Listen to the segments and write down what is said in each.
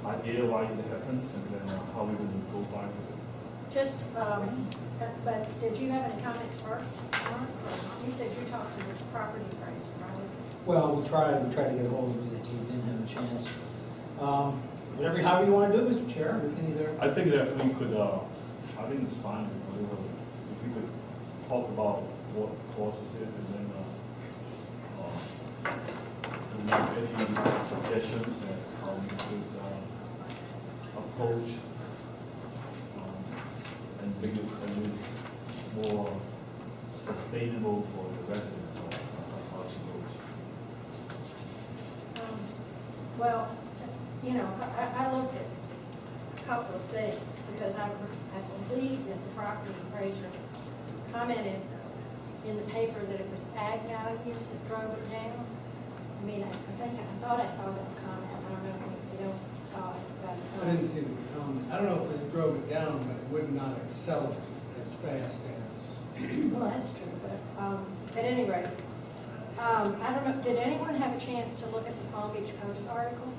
idea why it happened and then how we're going to go back with it. Just, but did you have any comments first, Mark? You said you talked to the property appraiser, right? Well, we tried to get a hold of him, he didn't have a chance. However you want to do it, Mr. Chair, we can either. I think that we could, I think it's fine if we could talk about what causes it and then do you have any suggestions that how we could approach and make it at least more sustainable for the residents of our village. Well, you know, I looked at a couple of things because I believe that the property appraiser commented in the paper that it was ag values that drove it down. I mean, I thought I saw that comment. I don't know if anybody else saw it, but. I didn't see the comment. I don't know if it drove it down, but it would not accelerate as fast as. Well, that's true, but at any rate, I don't know, did anyone have a chance to look at the Palm Beach Post article?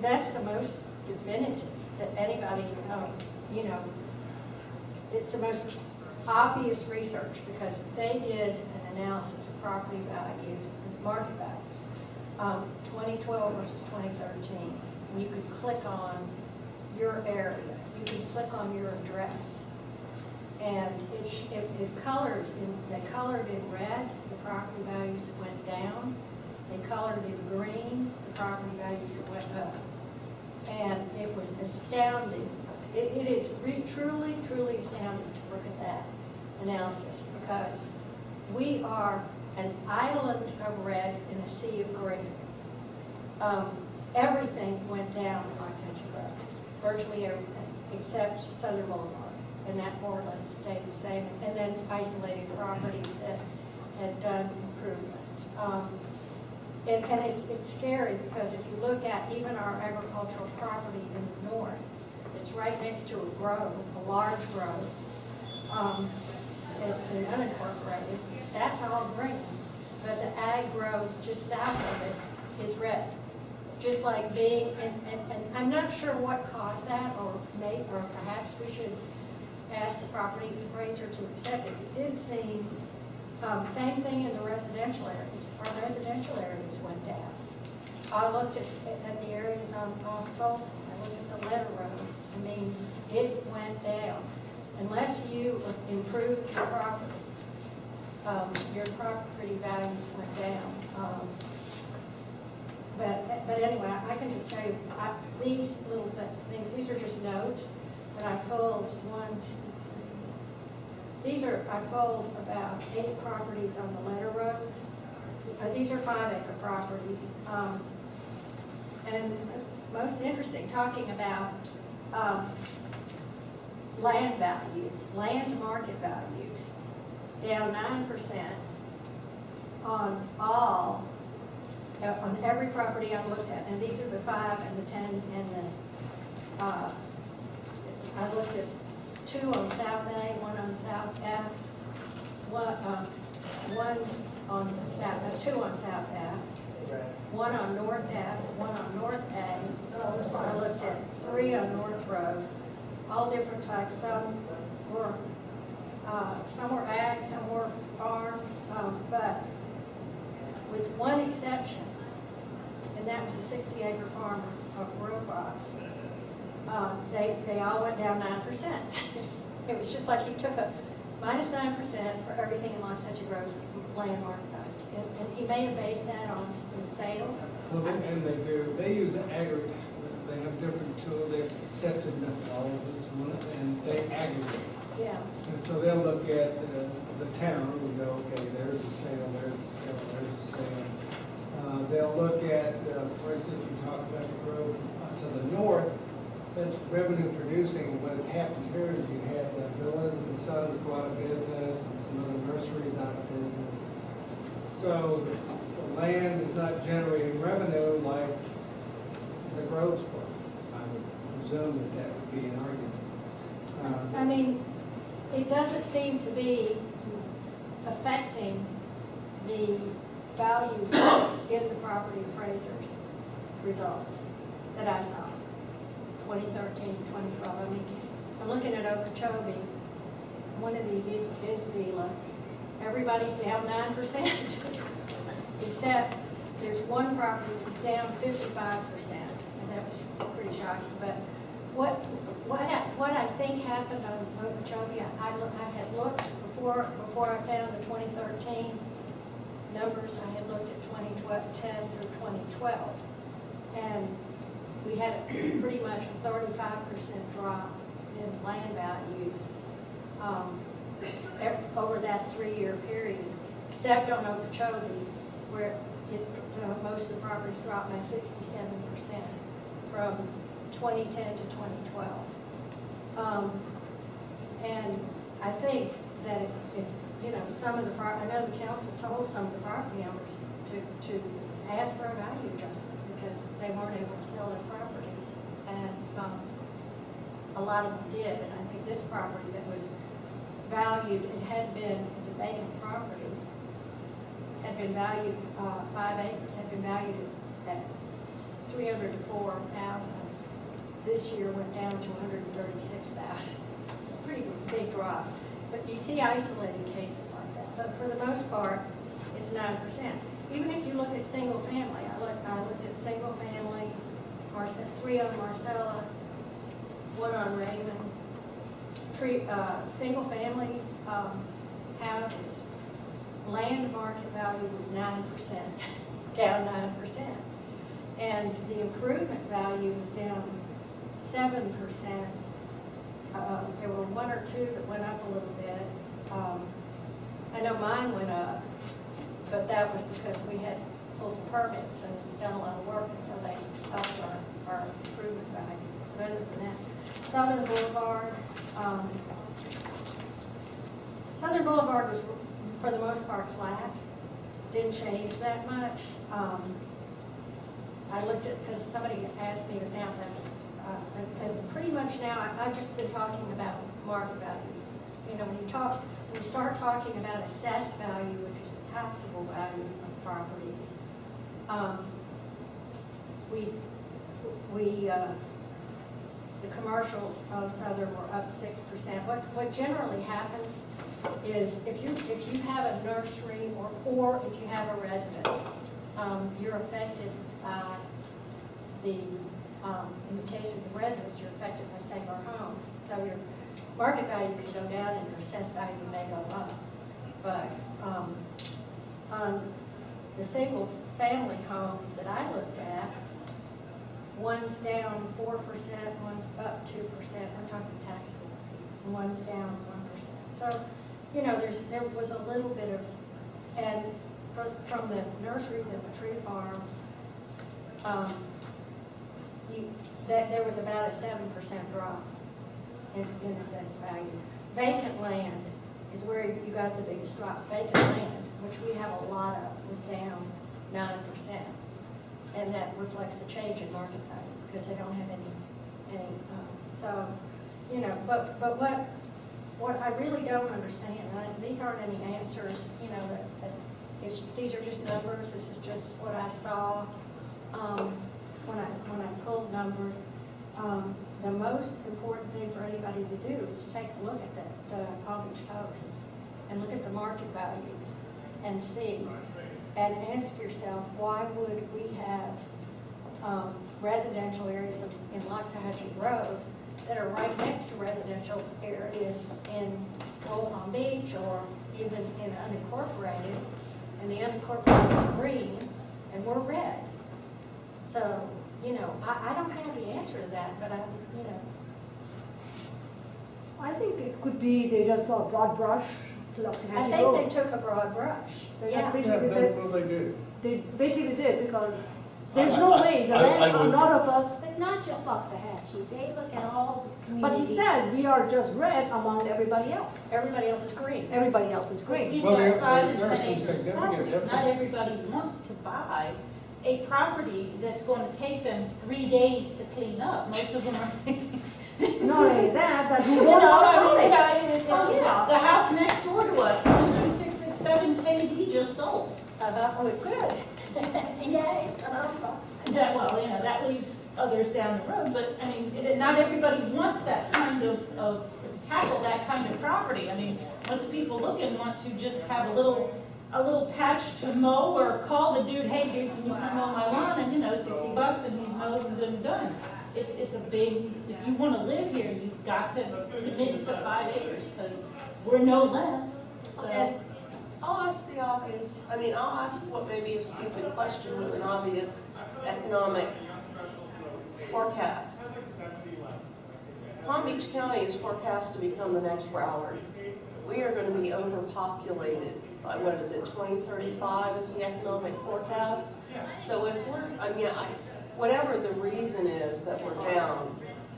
That's the most definitive that anybody, you know, it's the most obvious research because they did an analysis of property values, market values, 2012 versus 2013. And you could click on your area, you can click on your address. And it colors, they colored in red the property values that went down. They colored in green the property values that went up. And it was astounding. It is truly, truly astounding to look at that analysis because we are an island of red in a sea of green. Everything went down in Los Angeles, virtually everything, except Southern Boulevard. And that more or less stayed the same. And then isolated properties that had done improvements. And it's scary because if you look at even our agricultural property in the north, it's right next to a grove, a large grove. It's an unincorporated. That's all green. But the ag grove just south of it is red. Just like being, and I'm not sure what caused that, or perhaps we should ask the property appraiser to accept it. It did seem, same thing in the residential areas. Our residential areas went down. I looked at the areas on Folsom. I looked at the letter roads. I mean, it went down. Unless you improved your property values went down. But anyway, I can just tell you, these little things, these are just notes. And I pulled I pulled about 8 properties on the letter roads. These are 5-acre properties. And most interesting, talking about land values, land market values, down 9% on every property I looked at. And these are the 5 and the 10 and the I looked at 2 on South A, 1 on South F, one on South, 2 on South F, 1 on North F, 1 on North A. I looked at 3 on North Road, all different types. Some were ag, some were farms, but with one exception, and that was a 60-acre farm of row crops. They all went down 9%. It was just like he took a minus 9% for everything in Los Angeles land market values. And he may have based that on sales. Well, and they do. They use aggregate. They have different tools. They've accepted methodologies, and they aggregate. Yeah. And so they'll look at the town and go, okay, there's a sale, there's a sale, there's a sale. They'll look at, for instance, you talked about the grove to the north. That's revenue producing. What has happened here is you had Villas and Sons go out of business and some other nurseries out of business. So the land is not generating revenue like the groves were. I would presume that would be an argument. I mean, it doesn't seem to be affecting the values in the property appraisers' results that I saw. 2013, 2012. I mean, I'm looking at Okeechobee. One of these is Vila. Everybody's down 9%, except there's one property that's down 55%, and that's pretty shocking. But what I think happened on Okeechobee, I had looked before I found the 2013 numbers. I had looked at 2010 through 2012, and we had pretty much a 35% drop in land values over that 3-year period, except on Okeechobee, where most of the properties dropped by 67% from 2010 to 2012. And I think that if some of the I know the council told some of the property owners to ask for a value adjustment because they weren't able to sell their properties, and a lot of them did. And I think this property that was valued, it had been, it's a vacant property, had been valued, 5 acres, had been valued at $304,000. This year went down to $136,000. It's a pretty big drop. But you see isolated cases like that. But for the most part, it's 9%. Even if you look at single family, I looked at single family, 3 on Marcella, 1 on Raymond. Single family houses, land market value was 9%, down 9%. And the improvement value was down 7%. There were 1 or 2 that went up a little bit. I know mine went up, but that was because we had pulled some permits and done a lot of work, and so they upped our improvement value. But other than that, Southern Boulevard was, for the most part, flat. Didn't change that much. I looked at, because somebody asked me about this, and pretty much now, I've just been talking about market value. When you start talking about assessed value, which is the taxable value of properties, the commercials of Southern were up 6%. What generally happens is if you have a nursery or if you have a residence, you're affected by in the case of the residents, you're affected by single homes. So your market value could go down and your assessed value may go up. But on the single family homes that I looked at, one's down 4%, one's up 2%. We're talking taxable. One's down 1%. So, there was a little bit of, and from the nurseries and the tree farms, there was about a 7% drop in assessed value. Vacant land is where you got the biggest drop. Vacant land, which we have a lot of, was down 9%. And that reflects the change in market value because they don't have any but what I really don't understand, these aren't any answers, these are just numbers. This is just what I saw when I pulled numbers. The most important thing for anybody to do is to take a look at the Palm Beach Post and look at the market values and see, and ask yourself, why would we have residential areas in Loxahatchee Groves that are right next to residential areas in Old Palm Beach or even in unincorporated, and the unincorporated is green and we're red. So, I don't have the answer to that, but I think it could be they just saw a broad brush to Loxahatchee I think Road. they took a broad brush. They Yeah. just Yeah, basically that's said, what they do. they basically did, because there's no way, the I land, a would- lot of us, But not just Loxahatchee, they look at all the but communities. he says we are just red among everybody else. Everybody else is green. Everybody else is green. You've Well, got there- 5 and there are 10 some acres significant properties. Not differences. everybody wants to buy a property that's going to take them 3 days to clean up. Most of them are. Not only that, but who You wants know, to I own mean, it? yeah, the house next door to us, 12667 KZ just sold. Oh, it could. Yay. That, well, that leaves others down the road, but, I mean, not everybody wants that kind of, to tackle that kind of property. I mean, most people looking want to just have a little patch to mow, or call the dude, hey dude, can you come mow my lawn, and $60 and he's mowed and done. It's a big, if you wanna live here, you've got to commit to 5 acres, because we're no less, so. And I'll ask the obvious, I'll ask what may be a stupid question with an obvious economic forecast. Palm Beach County is forecast to become the next Broward. We are going to be overpopulated by, 2035 is the economic forecast? So if we're, whatever the reason is that we're down,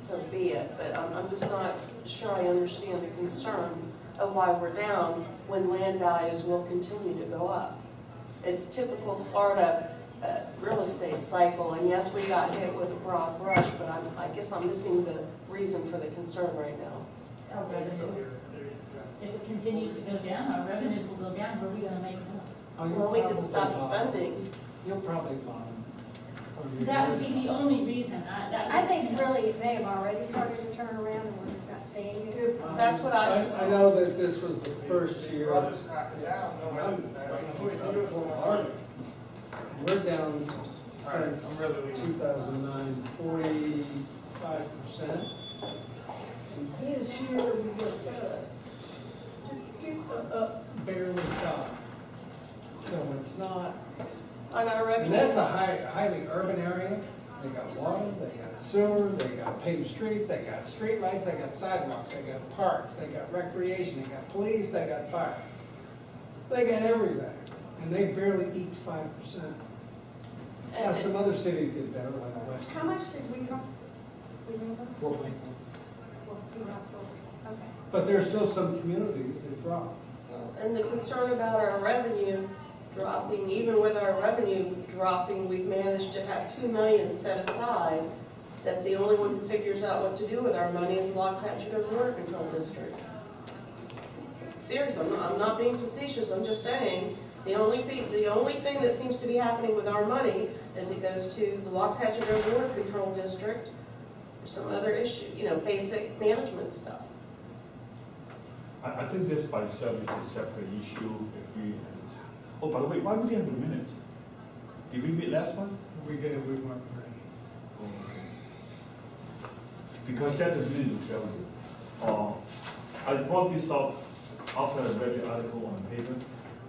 so be it, but I'm just not sure I understand the concern of why we're down when land values will continue to go up. It's typical Florida real estate cycle, and yes, we got hit with a broad brush, but I guess I'm missing the reason for the concern right now. Our revenues, if it continues to go down, our revenues will go down, where are we gonna make more? Well, we could stop spending. You'll probably bond. That would be the only reason, I think really it may have already started to turn around and we're just not seeing it. That's what I I know that this was the first year. We're down since 2009, 45%. And this year, we just barely got. So it's not, On our and revenue, that's a highly urban area. They got water, they got sewer, they got paved streets, they got street lights, they got sidewalks, they got parks, they got recreation, they got police, they got fire. They got everything, and they barely eat 5%. Now, some other cities get better, like West. How much did we drop? We didn't go? 4.1. Well, we dropped 4%, okay. But there are still some communities that drop. and the concern about our revenue dropping, even with our revenue dropping, we've managed to have 2 million set aside, that the only one who figures out what to do with our money is the Loxahatchee Water Control District. Seriously, I'm not being facetious, I'm just saying, the only thing that seems to be happening with our money is it goes to the Loxahatchee Water Control District, or some other issue, basic management stuff. I think this by itself is a separate issue if we, oh, by the way, why we didn't have the minutes? Did we meet last month? We weren't ready. Because that is really to tell you. I brought this up after I read the article on the paper.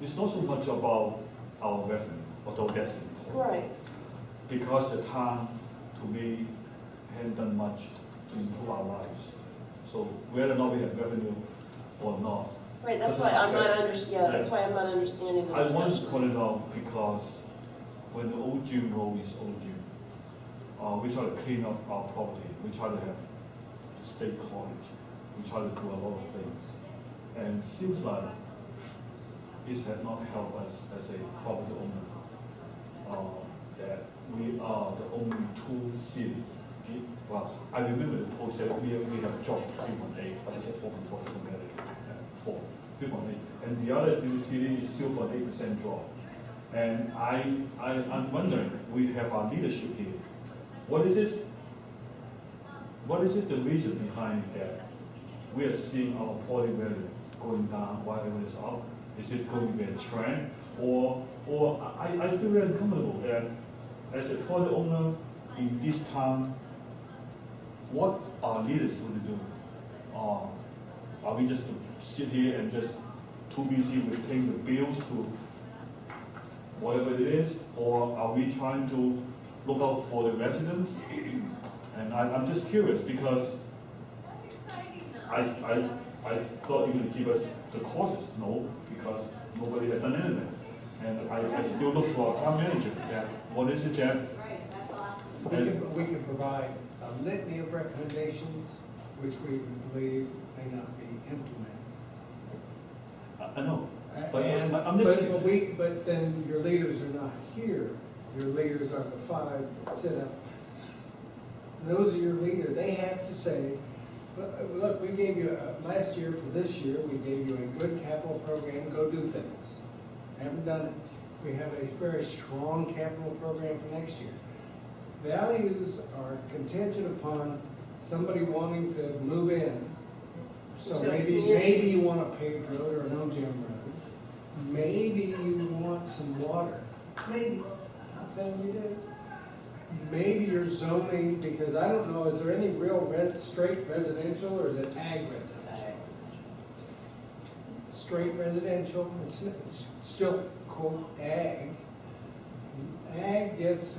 It's not so much about our revenue, although that's important. Right. Because the town, to me, hadn't done much to improve our lives. So whether or not we have revenue or not. Right, that's doesn't why I'm not affect- that's why I'm not understanding the I wanted to discussion. call it out because when the old gym road is old gym, we try to clean up our property. We try to have state college. We try to do a lot of things. And it seems like it has not helped us as a property owner. That we are the only two cities. Well, I remember the poll said we have dropped 3.8, but it's at 4.4 compared to 3.8. And the other two cities is still 0.8% drop. And I'm wondering, we have our leadership here. What is it? What is it the reason behind that we are seeing our property value going down while it is up? Is it going to be a trend? Or I feel very uncomfortable that as a property owner in this town, what are leaders going to do? Are we just to sit here and just too busy with paying the bills to whatever it is? Or are we trying to look out for the residents? And I'm just curious because I thought you would give us the causes. No, because nobody had done anything. And I still look to our town manager. That what is it that We can provide a litany of recommendations, which we believe may not be implemented. I know. But And- I'm just But then your leaders are not here. Your leaders are the five that sit up. Those are your leaders. They have to say, look, we gave you, last year for this year, we gave you a good capital program, go do things. Haven't done it. We have a very strong capital program for next year. values are contingent upon somebody wanting to move in. So To a maybe community. you want a paved road or a no-gym road. Maybe you want some water. Maybe, not saying you do. Maybe you're zoning, because I don't know, is there any real straight residential or is it ag residential? Straight residential, it's still quote ag. Ag gets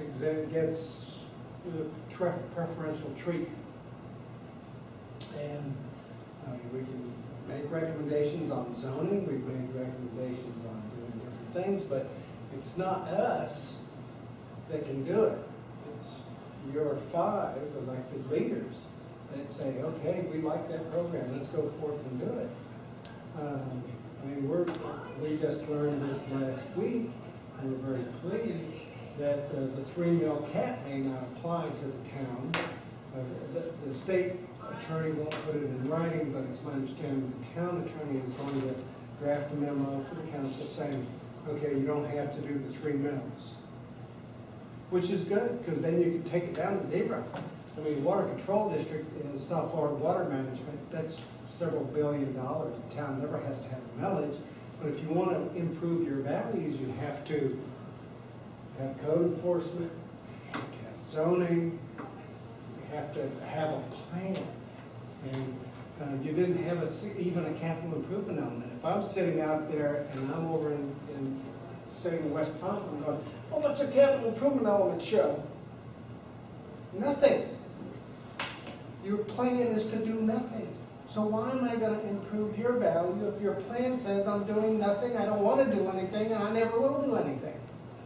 preferential treatment. And we can make recommendations on zoning, we've made recommendations on doing different things, but it's not us that can do it. It's your 5 elected leaders that say, okay, we like that program, let's go forth and do it. I mean, we just learned this last week, and we're very pleased that the 3 mil cap may not apply to the town. The state attorney won't put it in writing, but it's my understanding the town attorney is going to draft a memo for the council saying, okay, you don't have to do the 3 mils. Which is good, because then you can take it down to 0. I mean, Water Control District in South Florida Water Management, that's several $1 billion. The town never has to have a millage. But if you want to improve your values, you have to have code enforcement, you have to have zoning, you have to have a plan. And you didn't have even a capital improvement element. If I'm sitting out there and I'm over sitting in West Palm, I'm going, oh, what's a capital improvement element show? Nothing. Your plan is to do nothing. So why am I going to improve your value if your plan says I'm doing nothing, I don't want to do anything, and I never will do anything?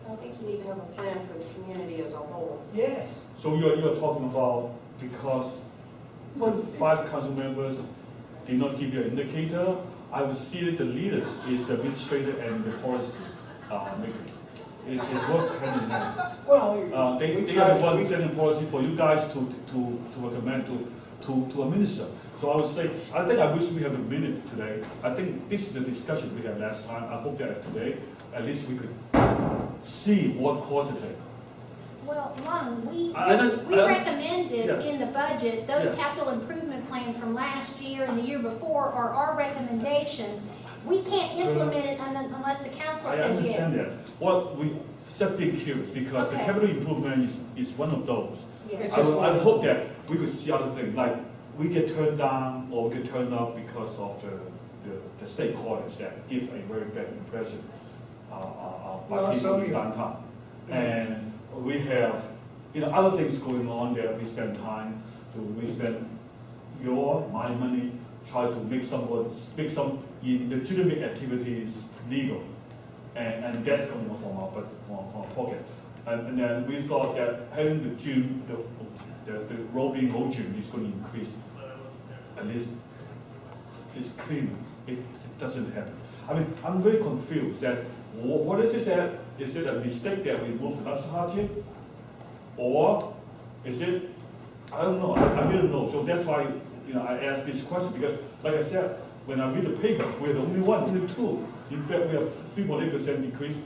I think you need to have a plan for the community as a whole. Yes. So you're talking about because the 5 council members did not give you an indicator, I would see that the leaders is the administrator and the policy maker. It's work hand in hand. Well, They are the ones setting policy for you guys to recommend to administer. So I would say, I think I wish we have a minute today. I think this is the discussion we had last time. I hope that today, at least we could see what causes it. Well, Lon, we Yeah. recommended in the budget, those Yeah. capital improvement plans from last year and the year before are our recommendations. We can't implement it unless the council I says understand yes. that. Well, we just being curious because the Okay. capital improvement is one of those. Yes. I hope that we could see other things, like we get turned down or we get turned up because of the state college that give a very bad impression by Well, people so in you- downtown. And we have, other things going on there. We spend time we spend my money, try to make some legitimate activities legal. And that's coming from our pocket. And then we thought that having the gym, the road being old gym is going to increase. At least it's clean. It doesn't happen. I mean, I'm very confused that what is it a mistake that we moved to National Gym? Or is it, I don't know, I really don't know. So that's why, I asked this question because, like I said, when I read the paper, we're the only 2. In fact, we have 3.8% decrease.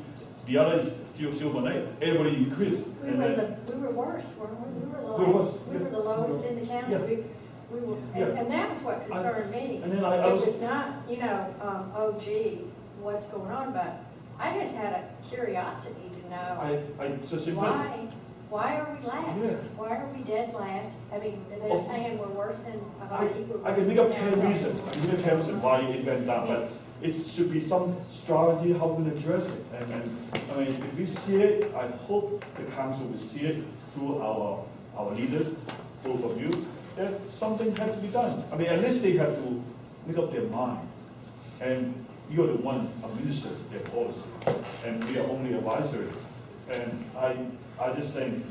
The other is still 0.8. Everybody increased. We were worse, weren't we? We were worse, We were the lowest in the county. Yeah. We were, Yeah. and that was what concerned me. And then I It was, was not, oh gee, what's going on, but I just had a curiosity to know I just simply, why are we last? Yeah. Why are we dead last? I mean, they're Of- saying we're worse than people. I can make up 10 reasons. I can make up 10 reasons why it went down, but it should be some strategy how we address it. And I mean, if we see it, I hope the council will see it through our leaders, both of you, that something had to be done. I mean, at least they have to make up their mind. And you're the one administering their policy, and we are only advisory. And I just think,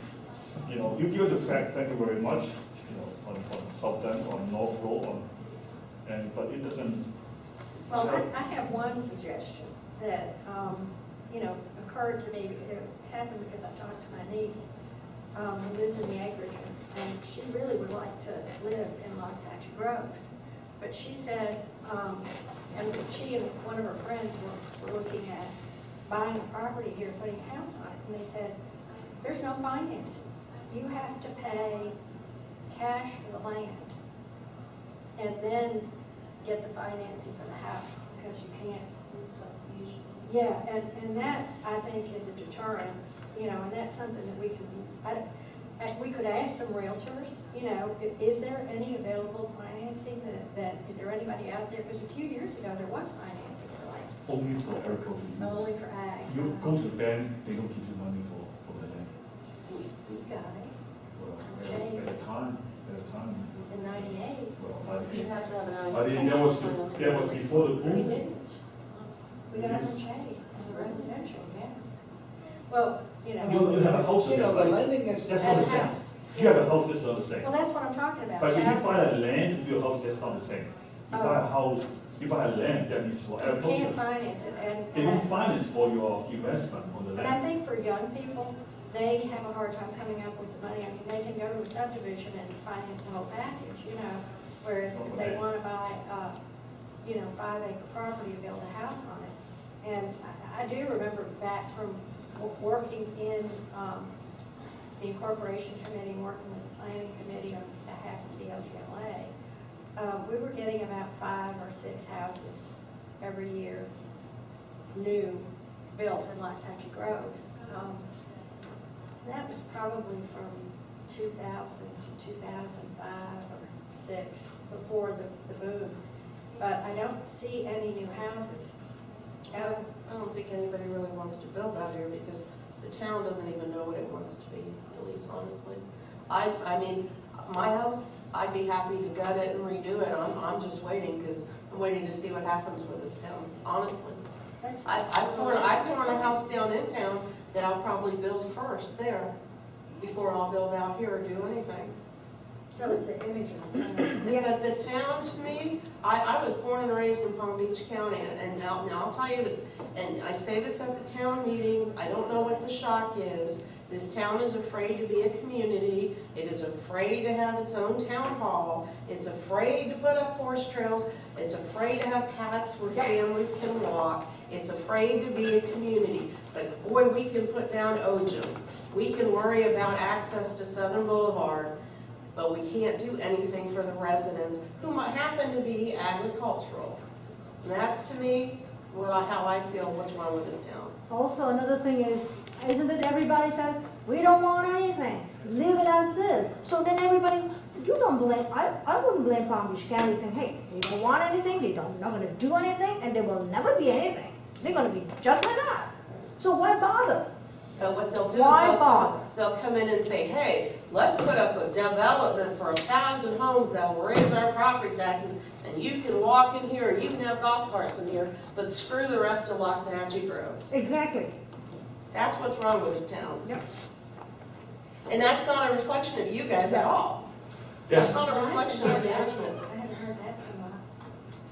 you give the fact, thank you very much, on South End, on North Road, but it doesn't. Well, I have one suggestion that, occurred to me. It happened because I talked to my niece, who lives in the Egg region, and she really would like to live in Loxahatchee Groves. But she said, and she and one of her friends were looking at buying a property here, putting a house on it, and they said, there's no financing. you have to pay cash for the land and then get the financing for the house, because you can't. Yeah, and that, I think, is a deterrent, you know, and that's something that we can, we could ask some realtors, you know, is there any available financing is there anybody out there? Because a few years ago, there was financing for land, Only for agricultural use. only for ag. You go to the bank, they don't give you money for the land. We got it Well, Chase. at a time, in '98. well, You have to have an I think that was before the We boom. didn't. We got it from Chase as a residential, yeah. Well, you know. You have a house You in know, there, the right? lending is. That's not the same. House. You have a house, that's not the same. Well, that's what I'm talking about. But if you buy houses. a land to build a house, that's not the same. You Oh. buy a house, you buy a land that is for You can't agriculture. finance it, They and won't finance for your investment on the but I land. think for young people, they have a hard time coming up with the money. I mean, they can go to a subdivision and finance the whole package, you know, whereas if they want to buy, 5-acre property to build a house on it. And I do remember back from working in the incorporation committee, working with the planning committee on behalf of the LGLA, we were getting about 5 or 6 houses every year, new, built in Waxahachie Groves. That was probably from 2000 to 2005 or 6, before the boom. But I don't see any new houses. I don't think anybody really wants to build out here because the town doesn't even know what it wants to be, at least honestly. I mean, my house, I'd be happy to gut it and redo it. I'm just waiting because I'm waiting to see what happens with this town, honestly. I've torn a house down in town that I'll probably build first there before I'll build out here or do anything. So it's an image of town. But the town, to me, I was born and raised in Palm Beach County, and now I'll tell you that, and I say this at the town meetings, I don't know what the shock is. This town is afraid to be a community. It is afraid to have its own town hall. It's afraid to put up horse trails. It's afraid to have paths where families can walk. It's afraid to be a community. But boy, we can put down OJM. We can worry about access to Southern Boulevard, but we can't do anything for the residents who might happen to be agricultural. And that's, to me, how I feel what's wrong with this town. Also, another thing is, isn't it everybody says, we don't want anything, leave it as it is. So then everybody, you don't blame, I wouldn't blame Palm Beach County saying, hey, they don't want anything, they're not gonna do anything, and there will never be anything. They're gonna be just like that. So why bother? But what they'll do Why is bother? they'll come in and say, hey, let's put up a development for 1,000 homes that will raise our property taxes, and you can walk in here, and you can have golf carts in here, but screw the rest of Waxahachie Groves. Exactly. That's what's wrong with this town. Yep. And that's not a reflection of you guys at all. That's not a reflection of management. I haven't heard that come up.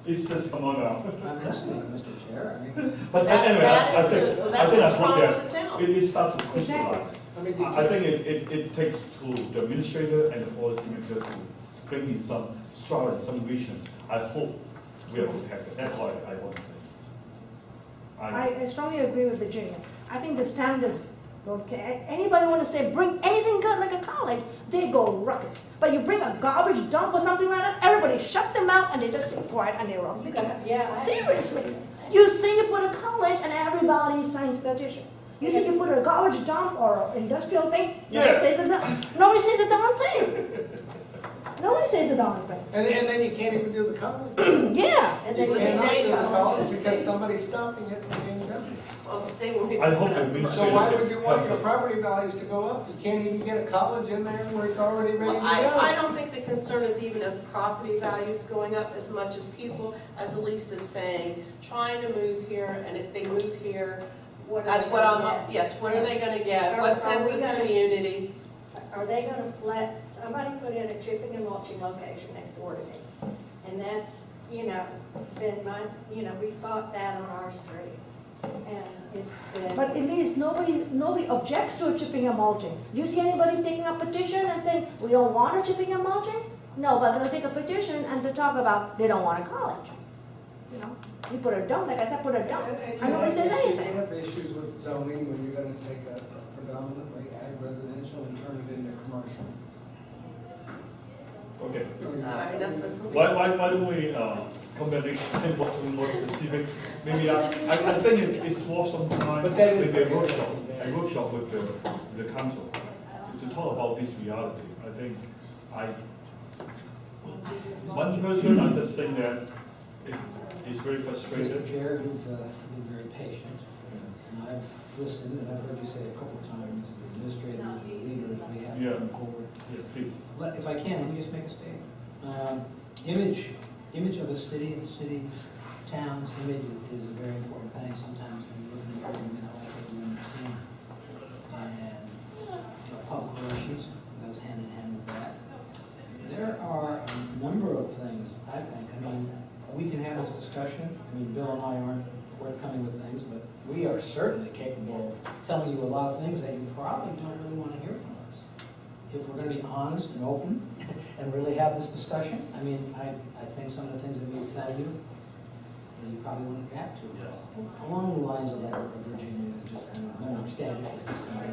It's just, come on now. I'm listening, Mr. Chair, I mean, But That- anyway, that I is think, the- well, I that's think what's I put wrong that, with the town. it starts to crystallize. I mean, you I think it takes to the administrator and the policymaker to bring in some structure, some vision. I hope we are protected. That's what I want to say. I strongly agree with Virginia. I think this town does, don't care. Anybody want to say, bring anything good like a college, they go ruckus. But you bring a garbage dump or something like that, everybody shut them out and they just sit quiet and they roll. Yeah. Seriously. You say you put a college and everybody signs petition. You say you put a garbage dump or an industrial thing, nobody says a darn thing. Nobody says a darn thing. And then you can't even do the college. Yeah. And You then cannot state- do the college the because state- somebody's stopping it from being done. Well, the state will be. I hope the administrator. So why would you want your helps us. property values to go up? You can't even get a college in there where it's already ready Well, to I go. don't think the concern is even of property values going up as much as people, as Elise is saying, trying to move here, and if they move here, What are that's they what gonna I'm, get? yes, what are they gonna get? Are What sense we of gonna- community? Are they gonna let, somebody put in a chipping and mulching location next door to me? And that's, been my, we fought that on our street. And it's been. But at least nobody objects to a chipping and mulching. Do you see anybody taking a petition and saying, we don't want a chipping and mulching? No, but they'll take a petition and to talk about they don't want a college. You put a dump, like I said, put a dump, and nobody says anything. You have issues with zoning when you're gonna take a predominantly residential and turn it into commercial. Okay. All right, enough of the- Why don't we come back next time, what's more specific? Maybe I think it's worth some time, But that is- maybe a workshop with the council to talk about this reality. I think one person, I just think that it is very frustrated. Chair, you've been very patient, and I've listened, and I've heard you say a couple of times, the administrators, the leaders, we have to Yeah. come forward. Yeah, please. If I can, let me just make a statement. Image of a city, town's image is a very important thing. Sometimes when you look in the mirror, you not like what you understand. And public relations goes hand in hand with that. There are a number of things, I think. I mean, we can have this discussion. I mean, Bill and I aren't forthcoming with things, but we are certainly capable of telling you a lot of things that you probably don't really want to hear from us. If we're going to be honest and open and really have this discussion, I mean, I think some of the things that we tell you, you probably want to react to. Along the lines of like Virginia, just kind of don't understand it.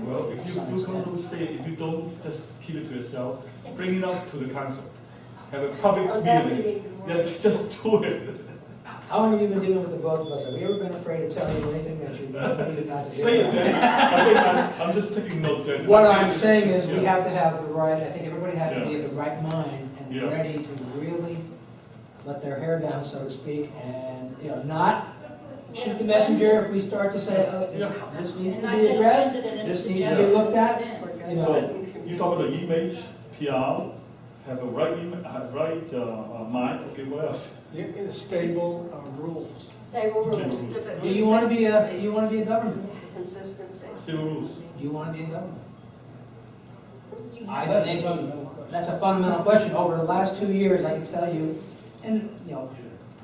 Well, if you don't say, if you don't just keep it to yourself, bring it up to the council. Have a public Oh, that would be meeting. even Yeah, worse. just do it. How long have you been dealing with the both of us? Have we ever been afraid to tell you anything that you needed not to do? Say it, man. I think I'm just taking notes. Right? What I'm saying is we Yeah. have to have the right, I think everybody has to be Yeah. of the right mind and Yeah. ready to really let their hair down, so to speak, and, not shoot the messenger if we start to say, oh, this needs And to not be get addressed, offended and this any needs to be looked at, suggestions. you know. So you talk about the image, PR, have a right mind. Okay, what else? Stable rules. Stable rules. Do you want to be a government? Consistency. Civil rules. Do you want to be a government? I That's a think fundamental question. that's a fundamental question. Over the last 2 years, I can tell you, and,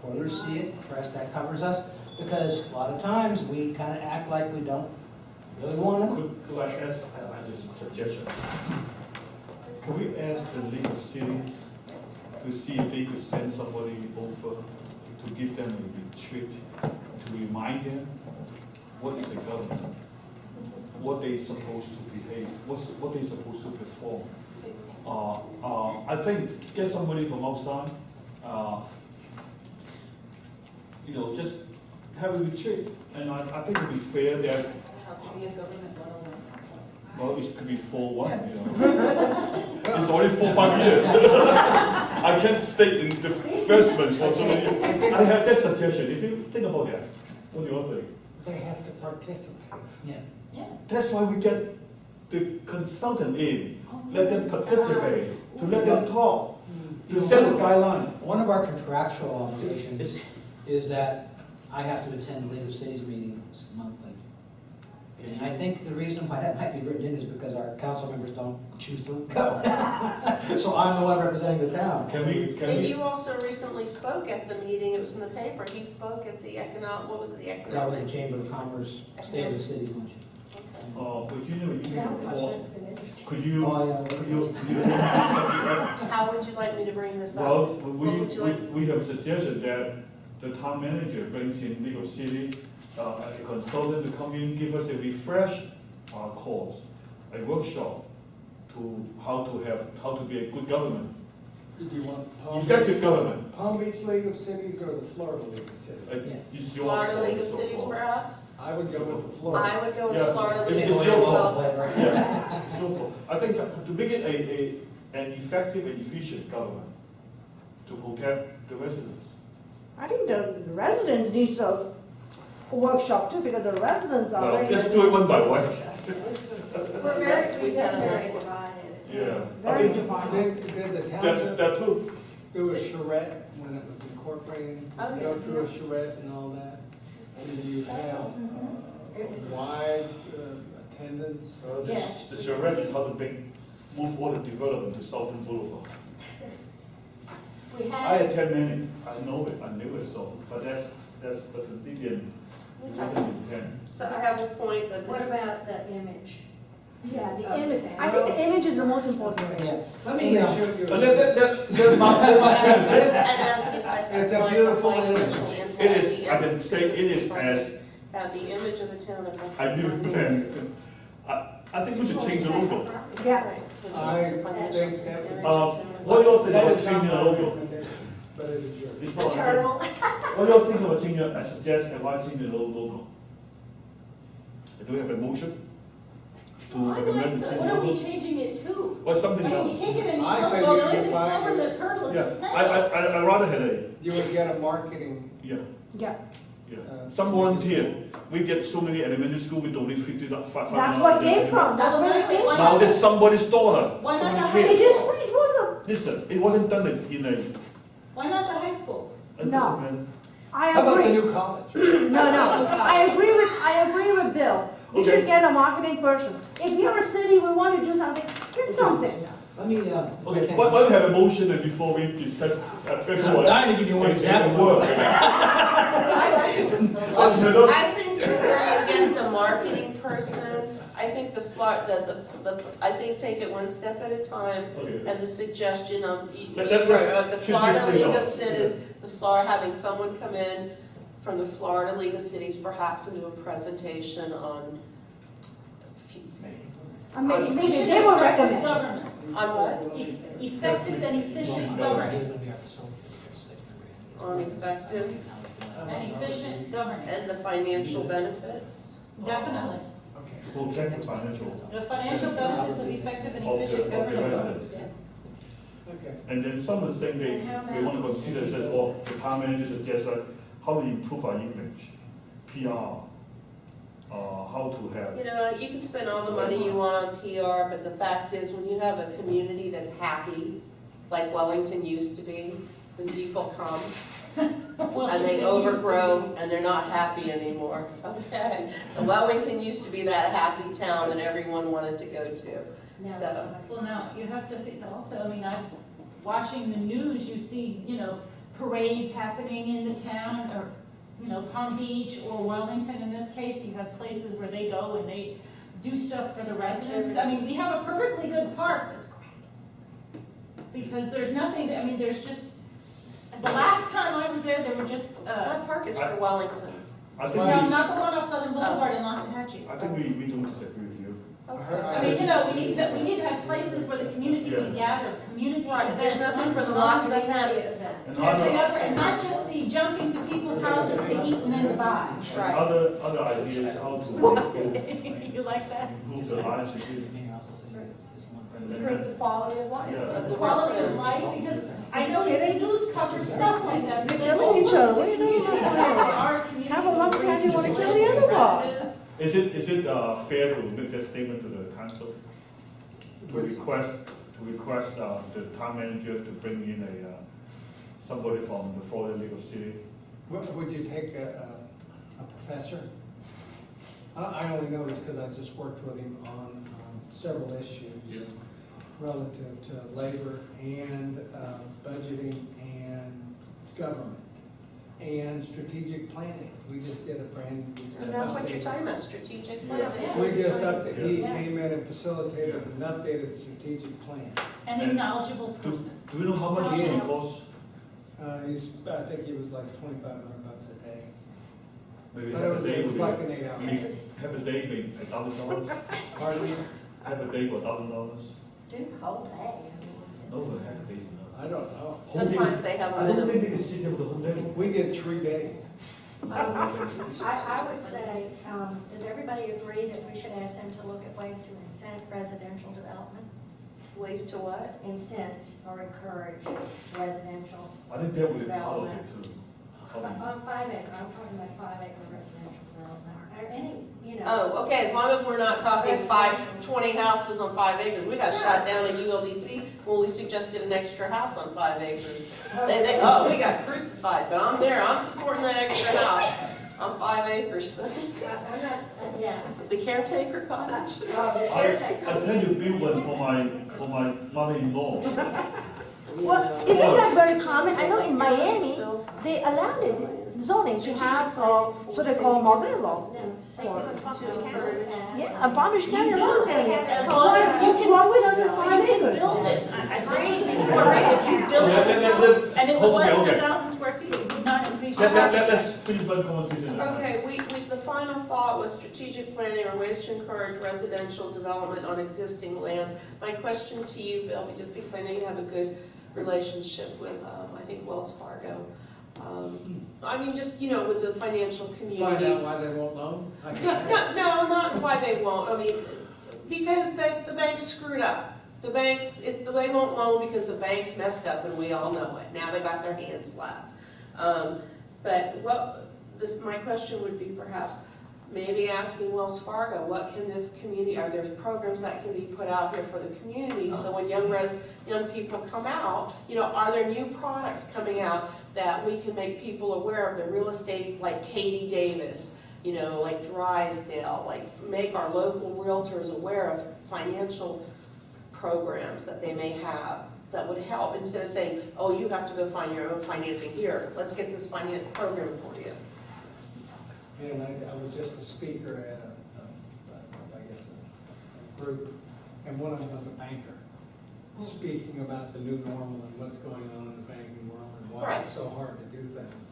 reporters see it, press that covers us, because a lot of times we kind of act like we don't really want to. Could I ask, I just a suggestion. Can we ask the legal city to see if they could send somebody over to give them a retreat, to remind them what is a government, what they're supposed to behave, what they're supposed to perform. I think get somebody from outside, just have a retreat. And I think it'd be fair that, How to be a government 101. well, it could be 4-1, It's only 4-5 years. I can't stay in the first month for so many years. I have that suggestion. If you think about that, what do you think? They have to participate. Yeah. Yes. That's why we get the consultant in, let them participate, to let them talk, to set a guideline. One of our contractual obligations is that I have to attend League of Cities meetings monthly. And I think the reason why that might be written in is because our council members don't choose to go. So I'm the one representing the town. Can we, And you also recently spoke at the meeting, it was in the paper, he spoke at the what was it, the That was economic? the Chamber of Commerce State of the Cities luncheon. Virginia, you That can was report. just been interesting. Could you, Oh, yeah. could you bring something up? How would you like me to bring this up? Well, What would you like? we have suggested that the town manager brings in League of City, a consultant to come in, give us a refresh course, a workshop to how to be a good government, Did you want effective government. Palm Beach League of Cities or the Florida League of Cities? It's your Florida League of so Cities far. perhaps? I would go with the Florida. I would go with Yeah. Florida It's- League of it's Cities your also. Yeah, so I think to make it an effective and efficient government to protect the residents. I think the residents need a workshop too, because the residents are Well, very. let's do it one by one. We're we've been very divided. Yeah. I Very think divided. Did the That's, township that too. do a charrette when it was incorporated? Oh, Go yeah. through a charrette and all that? Did you have It was- wide attendance? Yes. The charrette is how to move all the development to Southern Boulevard. We I had, attend many, I know it, I knew it, so, but that's a medium, intent. So I have a point that what the about the image? Yeah, Of the the image, town? I think the image is the most important. Yeah. Let Let me, me show you. But let my friend say. And as it affects It's a the beautiful financial image. impact, It is, the I can image say it is of as, the image of the town of West I knew, Palm Beach. I think we should change the logo. Yeah. I think that would. What do you think That about is not changing the my logo? recommendation, but it is yours. It's The not- turtle. What do you think about changing, I suggest, why changing the logo? Do we have a motion to recommend the What are we logo? changing it to? Or I something mean, you else? can't get any I say snow, you the only can thing find slower than it. a turtle is Yeah, a snake. I rather had a, You would get a marketing, yeah, Yeah, yeah. Some volunteer, we get so many elementary school, we donate 5. that's what it came from, that's where it came Why from. Now there's somebody stole her, Why not somebody the It came. is, it wasn't, Listen, it wasn't done in a, Why not the high school? No. I how about the agree. new college? No, I agree with Bill. We Okay. should get a marketing person. If you're a city, we want to do something, get something. Let me, okay, why we have a motion and before we discuss, I'm dying to give you one example. I think before you get the marketing person, I think I think take it one step at a time. Okay. And the suggestion of the Let's- Florida should we League of speak Cities, having someone come in from the Florida League of Cities perhaps and do a presentation on, Maybe they will recommend. Government. on what? Effective and efficient government. On effective And efficient government, and the financial benefits. definitely. to protect the financial The financial benefits of effective and of efficient the government. residents. Okay. And then some of the things they want to consider said, well, the town manager suggests that how to improve our image, PR, how to have. You know, you can spend all the money you want on PR, but the fact is, when you have a community that's happy, like Wellington used to be, when people come, and they overgrow, and they're not happy anymore, okay? So Wellington used to be that happy town that everyone wanted to go to, so. Well, now, you have to think also, I mean, watching the news, you see, parades happening in the town, or, Palm Beach or Wellington in this case, you have places where they go and they do stuff for the residents. I mean, we have a perfectly good park that's great. Because there's nothing, there's just, the last time I was there were just, That park is for Wellington. I think no, not the one off Southern Boulevard in Loxahatchee. I think we don't disagree with you. I mean, we need to have places where the community can gather, community Right, events. there's nothing for the once a month. Loxahatchee. And And not just the jumping to people's houses to eat and then to buy. Right. other ideas how to improve, You like that? improve the lives of people. Improve the quality of life. Yeah. The Quality of resident. life, because I noticed the news covers stuff like that. So they Killing each other. What are you doing? Our community. Have a lump and you wanna kill the other one. Is it fair to make that statement to the council? To request the town manager to bring in somebody from the Florida League of City? Would you take a professor? I only know this because I just worked with him on several issues Yeah. relative to labor and budgeting and government and strategic planning. We just did a brand. And that's what you're talking about, strategic Yeah. plan. We just he Yeah. came in and facilitated an updated strategic plan. And a knowledgeable Do person. we know how much it's going to cost? I think he was like $2,500 a day. Maybe But have it a was, day it was with like an 8-hour. have a day maybe $1,000. Hardly, Have a day for $1,000. Do whole day. No, we have a day enough. I don't know. Sometimes they have a I don't minimum. think they can sit there for the whole day. We did 3 days. I would say, does everybody agree that we should ask them to look at ways to incent residential development? Ways to what? Incent or encourage residential. I think that would be part of it too. How we- On 5 acre, I'm talking about 5 acre residential development, or any, Oh, okay, as long as we're not talking 20 houses on 5 acres. We got shot down at ULDC when we suggested an extra house on 5 acres. We got crucified, but I'm there, I'm supporting that extra house on 5 acres. I'm not, yeah. The caretaker cottage. I plan to build one for my mother-in-law. Well, isn't that very common? I know in Miami, they allowed it, zoning to have, what they call mother-in-law. Yeah, a Palm Beach County alone. As long as you What's can, wrong with under you 5 can acres? build it. This was before, right? If you built it, and it was less than 1,000 square feet, it would not increase your property. Let's finish one conversation. Okay, the final thought was strategic planning or ways to encourage residential development on existing lands. My question to you, Bill, just because I know you have a good relationship with, I think, Wells Fargo. I mean, just, you know, with the financial community. Find out why they won't loan? I can ask. No, not why they won't. I mean, because the banks screwed up. The banks, they won't loan because the banks messed up, and we all know it. Now they got their hands slapped. But my question would be perhaps maybe asking Wells Fargo, what can this community, are there programs that can be put out here for the community? So when young people come out, you know, are there new products coming out that we can make people aware of? The real estates like Katie Davis, you know, like Drysdale, like make our local realtors aware of financial programs that they may have that would help, instead of saying, oh, you have to go find your own financing here. Let's get this finance program for you. And I was just a speaker at a group, and one of them was a banker, speaking about the new normal and what's going on in the banking world and why it's so hard to do things.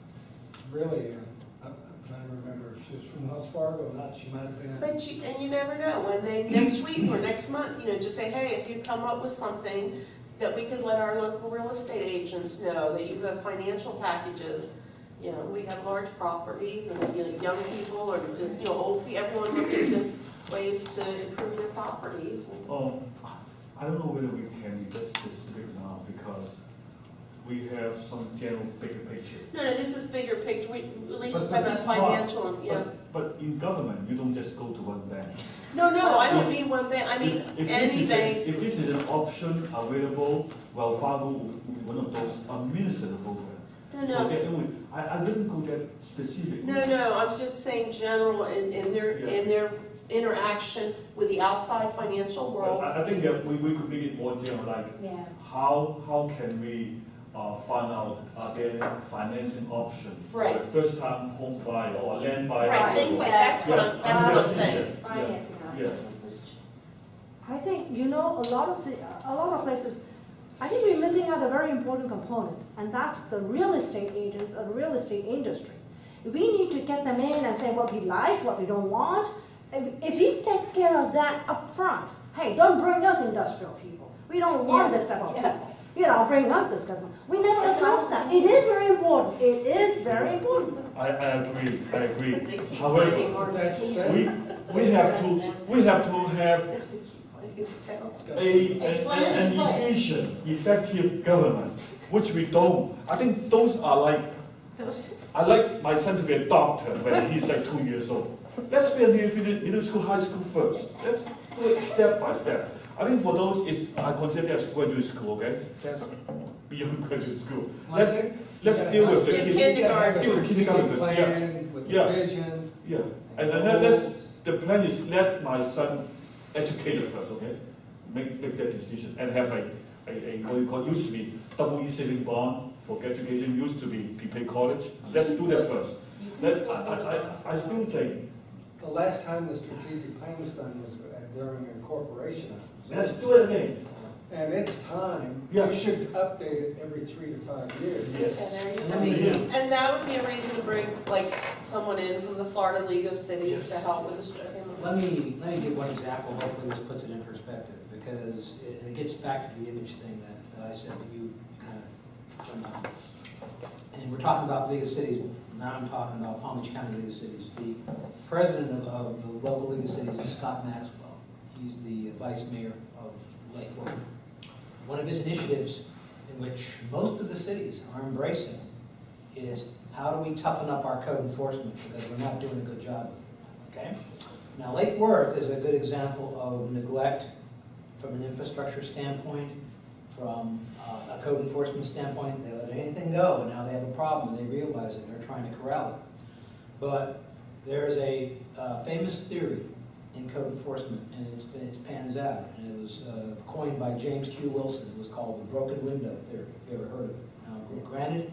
Really, I'm trying to remember if she was from Wells Fargo or not. She might have been. And you never know, when they, next week or next month, you know, just say, hey, if you come up with something that we could let our local real estate agents know, that you have financial packages. You know, we have large properties, and, you know, young people or, you know, old people, everyone looking to ways to improve their properties. I don't know whether we can be that specific now, because we have some general bigger picture. No, this is bigger picture. At least But we're talking about it's financial, hard. yeah. But in government, you don't just go to one bank. No, I don't mean one bank. I mean If any bank. If this is an option available, Wells Fargo will be one of those administered programs. No. So I didn't go that specific. No, I was just saying general in their interaction with the outside financial world. I think that we could make it more general, like Yeah. how can we find out their financing options for Right. a first-time home buyer or land buyer? Right, things like that's what I'm saying. Financing Yeah. options. I think, you know, a lot of places, I think we're missing out a very important component, and that's the real estate agents or the real estate industry. We need to get them in and say what we like, what we don't want. If we take care of that up front, hey, don't bring us industrial people. We don't want this type of people. You know, bring us this type of, we never address that. It is very important. It is very important. I agree. They keep However, finding more. we have to have an efficient, effective government, which we don't. I think those are like, I like my son to be a doctor when he's like 2 years old. Let's be a middle school, high school first. Let's do it step by step. I think for those, I consider that as graduate school, okay? That's beyond graduate school. Let's deal with the kindergarten. deal with kindergarten first. Yeah. Plan with Yeah. the vision. Yeah, and then the plan is let my son educate first, okay? Make that decision and have a what you call, used to be double E saving bond for education, used to be prepaid college. Let's do that first. I still think, The last time the strategic plan was done was during a corporation. let's do it again. And it's time. Yeah. You should update it every 3 to 5 years. Yes. And there you Let go. me, And that would be a reason to bring like someone in from the Florida League of Cities Yes. to help with this. let me give one example, hopefully this puts it in perspective, because it gets back to the image thing that I said that you kind of jumped on. And we're talking about League of Cities, now I'm talking about Palm Beach County League of Cities. The president of the local League of Cities is Scott Maxwell. He's the vice mayor of Lake Worth. One of his initiatives, in which most of the cities are embracing, is how do we toughen up our code enforcement, because we're not doing a good job with it, okay? Now, Lake Worth is a good example of neglect from an infrastructure standpoint, from a code enforcement standpoint. They let anything go, and now they have a problem, and they realize it, and they're trying to corral it. But there's a famous theory in code enforcement, and it pans out, and it was coined by James Q. Wilson. It was called the broken window theory. Have you ever heard of it? Now, granted,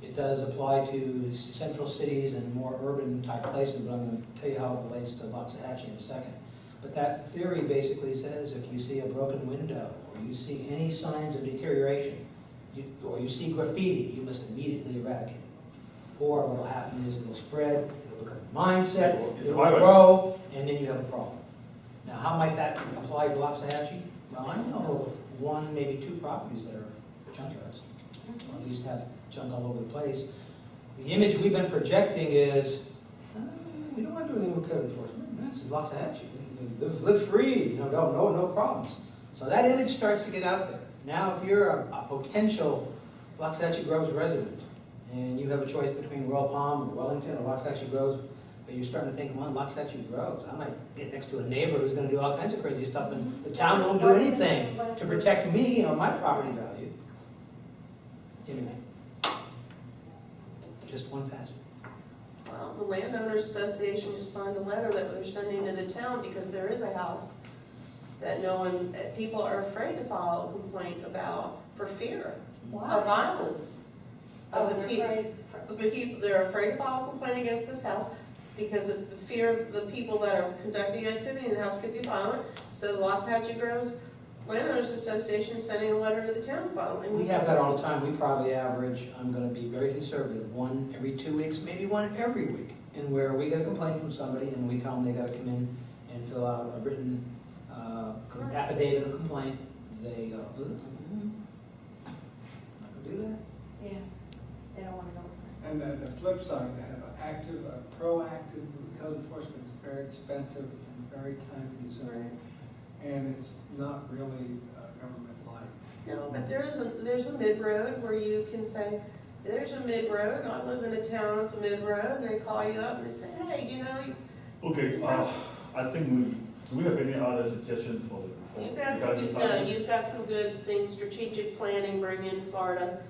it does apply to central cities and more urban type places, but I'm going to tell you how it relates to Loxahatchee in a second. But that theory basically says if you see a broken window, or you see any signs of deterioration, or you see graffiti, you must immediately eradicate it. Or what will happen is it will spread, it will become mindset, It's it'll virus. grow, and then you have a problem. Now, how might that apply to Loxahatchee? Well, I know of one, maybe two properties that are junkyards, or at least have junk all over the place. The image we've been projecting is, we don't want to do anything with code enforcement. This is Loxahatchee. Live free, no problems. So that image starts to get out there. Now, if you're a potential Loxahatchee Groves resident, and you have a choice between Royal Palm or Wellington or Loxahatchee Groves, but you're starting to think, well, Loxahatchee Groves, I might get next to a neighbor who's going to do all kinds of crazy stuff, and the town won't do anything to protect me or my property value. Anyway, just one passage. Well, the landowners association just signed a letter that they're sending to the town because there is a house that people are afraid to file a complaint about for fear of violence. Oh, Of the they're people, they're afraid to file a complaint against this house because of the fear of the people that are conducting activity in the house could be violent. So the Loxahatchee Groves Landowners Association is sending a letter to the town following. We have that all the time. We probably average, I'm going to be very conservative, one every 2 weeks, maybe one every week. And where we get a complaint from somebody and we tell them they got to come in and fill out a written affidavit of complaint, they go, not going to do that. Yeah, they don't want to go. And the flip side, to have an active, a proactive code enforcement is very expensive and very time consuming. And it's not really government-like. No, but there's a mid-road where you can say, there's a mid-road, I live in a town, it's a mid-road, and they call you up and they say, hey, Okay, I think do we have any other suggestions for the report? you've got some good things, strategic planning, bring in Florida,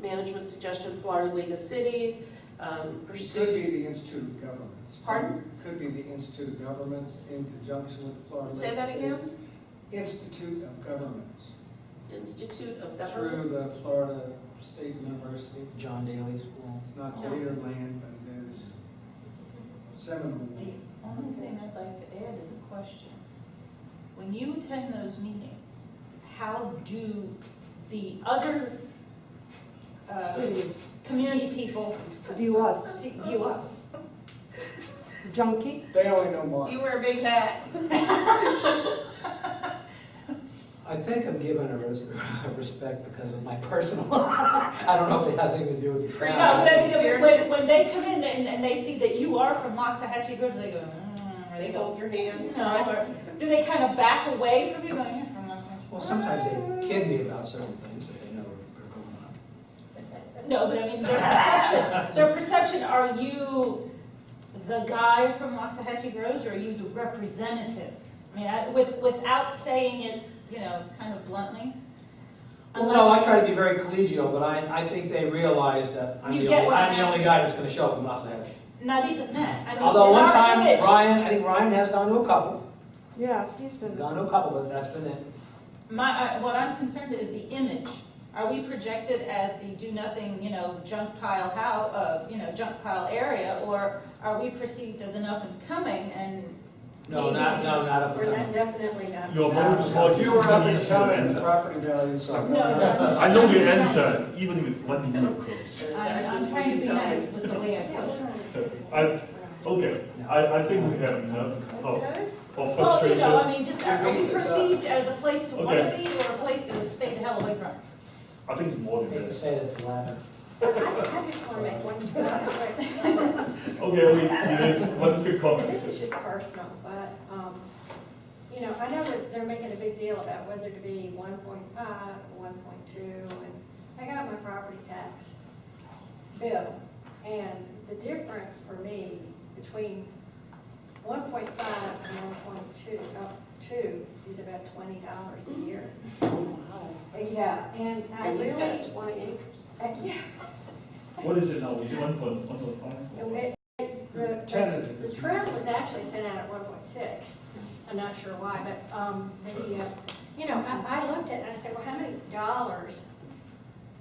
management suggestion, Florida League of Cities, It pursue. could be the Institute of Governments. Pardon? Could be the Institute of Governments in conjunction with the Florida. Say that again? Institute of Governments. Institute of Government. Through the Florida State University. John Daly School. It's not Gatorland, but it is Seminole. The only thing I'd like to add is a question. When you attend those meetings, how do the other City, community people view us, view us? junkie. They only know Do more. you wear a big hat? I think I'm given a respect because of my personal, I don't know if it has anything to do with the Freedom. town. When they come in and they see that you are from Loxahatchee Groves, they go, or They they go, hold your hand. or do they kind of back away from you going, you're from Loxahatchee? Well, sometimes they kid me about certain things that they know are going on. No, but I mean, their perception, are you the guy from Loxahatchee Groves, or are you the representative? I mean, without saying it, kind of bluntly. Well, no, I try to be very collegial, but I think they realize that I'm You the get only, what I'm I'm the only asking. guy that's gonna show up in Los Angeles. Not even that. I mean, Although in one our time, image- I think Ryan has gone to a couple, Yes, he's been. but that's been it. what I'm concerned is the image. Are we projected as the do-nothing, junk pile area, or are we perceived as an up-and-coming and No, maybe- not up We're to not, definitely not. Your vote is more If you were up in easy to town, answer. property values. Sorry. No, I know the answer, even with 1 year close. I'm trying to be nice with the way I put it. I think we have enough of Well, frustration. I mean, just are we perceived as a place to want to Okay. be, or a place to stay the hell away from? I think it's more I than hate to that. say that, Lavin. I just want to make one comment. Okay, what's your comment? This is just personal, but, I know that they're making a big deal about whether to be 1.5 or 1.2, and I got my property tax bill, and the difference for me between 1.5 and 1.2 is about $20 a year. Yeah, and I And you've really, got 20 acres. yeah. What is it now? Is it 1.5? The trim was actually sent out at 1.6. I'm not sure why, but, I looked at it and I said, well, how many dollars,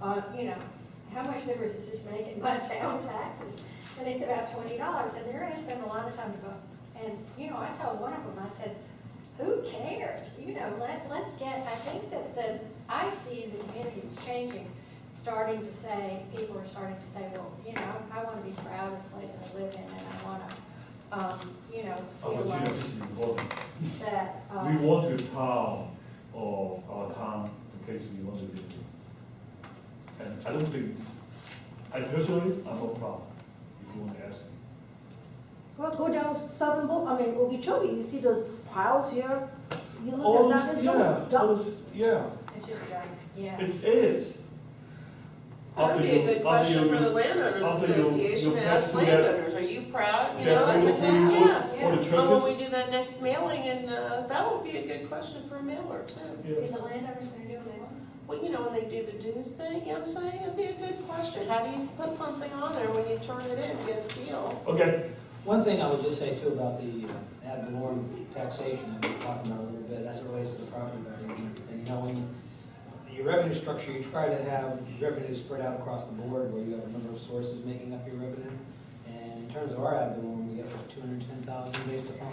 how much difference does this make in my town taxes? And they said about $20, and they're gonna spend a lot of time to vote. And, I told one of them, I said, who cares? Let's get, I think that I see in the community it's changing. starting to say, people are starting to say, well, you know, I want to be proud of the place I live in, and I want to, you know, Oh, feel but you know, like this is important. that. We want to be proud of our town, the place we want to live in. And I don't think, I personally, I'm not proud, if you want to ask me. Well, go down to Southern Bowl, I mean, Okeechobee, you see those piles here? You All look at those, that, yeah, all those, yeah, It's just junk, yeah. it is. That would be a good question for the landowners after you association to pass ask through that- landowners, are you proud? You Yeah, know, that's a all good, the- yeah. all the Well, churches. when we do that next mailing, and that would be a good question for a mailer too. Yeah. Is the landowners going to do it? Well, you know, when they do the dues thing, you know what I'm saying? It'd be a good question. How do you put something on there when you turn it in, get a feel? Okay, One thing I would just say too about the ad valorem taxation that we were talking about a little bit, as it relates to the property values and everything. You know, when your revenue structure, you try to have revenue spread out across the board where you have a number of sources making up your revenue. And in terms of our ad valorem, we have 210,000 based upon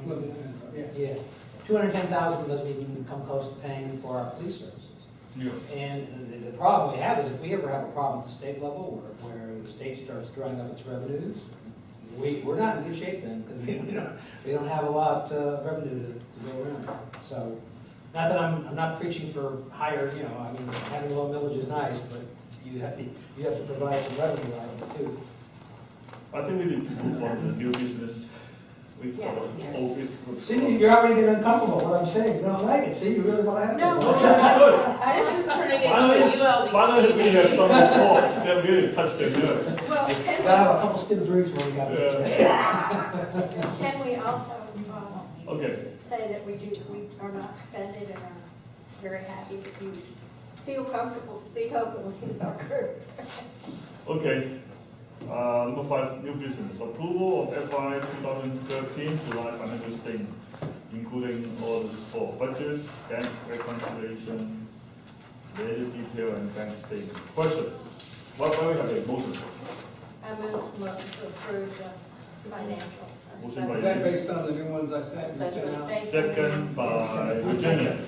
the 1.2. Yeah. Yeah, 210,000 doesn't even come close to paying for our police services. yeah. And the problem we have is if we ever have a problem at the state level where the state starts drawing up its revenues, we're not in good shape then, because we don't have a lot of revenue to go around. So, not that I'm not preaching for higher, you know, I mean, having a low millage is nice, but you have to provide some revenue out of it too. I think we need to move on to the new business. We Yeah, yes. old business. See, you're already getting uncomfortable, what I'm saying, you don't like it, see, you really want to have No, this. Oh, that's good. This is turning into Finally, a finally, we have ULBC some meeting. report that really touched their nerves. Well, Gotta have a couple stiff drinks when we got there. can we also Okay. say that we are not offended and are very happy if you feel comfortable, speak openly with our group? Okay. Number 5, new business. Approval of FY 2013 July financial statement, including orders for budget, bank reconciliation, ledger detail, and bank statement. Question. Why we have a motion first? I move to approve the financials. Motion by Is that based on the new ones I sent? you sent out? Second by Virginia.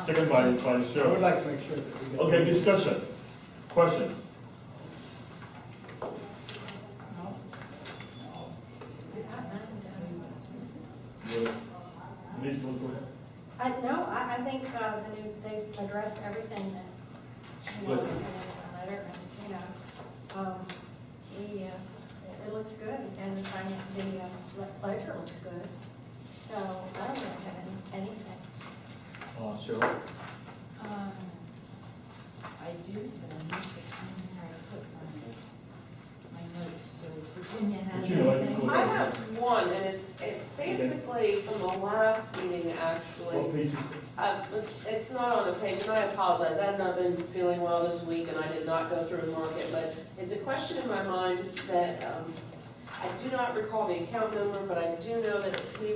Second by I would Cheryl. like to make sure that we get. Okay, discussion. Question. Yes. Please, go ahead. No, I think they've addressed everything that, you know, Good. was in the letter, and, you know, it looks good, and the ledger looks good. So I don't really have anything. Cheryl. I do, but I need to find where I put my notes, so Virginia has Virginia, anything? go I ahead. have one, and it's basically from the last meeting, What actually. page is it? It's not on the page, and I apologize, I have not been feeling well this week, and I did not go through and mark it, but it's a question in my mind that, I do not recall the account number, but I do know that we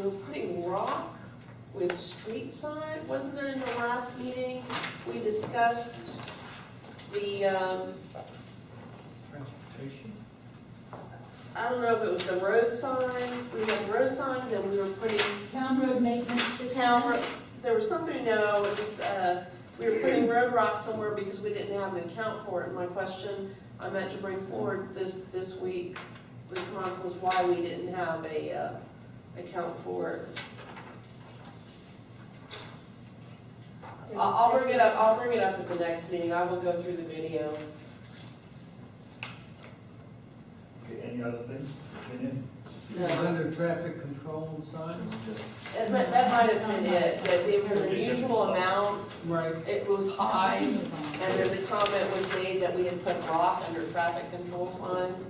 were putting rock with street sign, wasn't there in the last meeting? We discussed the, Transportation. I don't know if it was the road signs, we had road signs and we were putting Town road maintenance. there was something, no, it was, we were putting road rock somewhere because we didn't have an account for it. And my question I meant to bring forward this month was why we didn't have a, account for it. I'll bring it up at the next meeting. I will go through the video. Okay, any other things? Opinion? Under traffic control signs? That might have been it, that it was an unusual amount. Right. It was high, and then the comment was made that we had put rock under traffic control signs,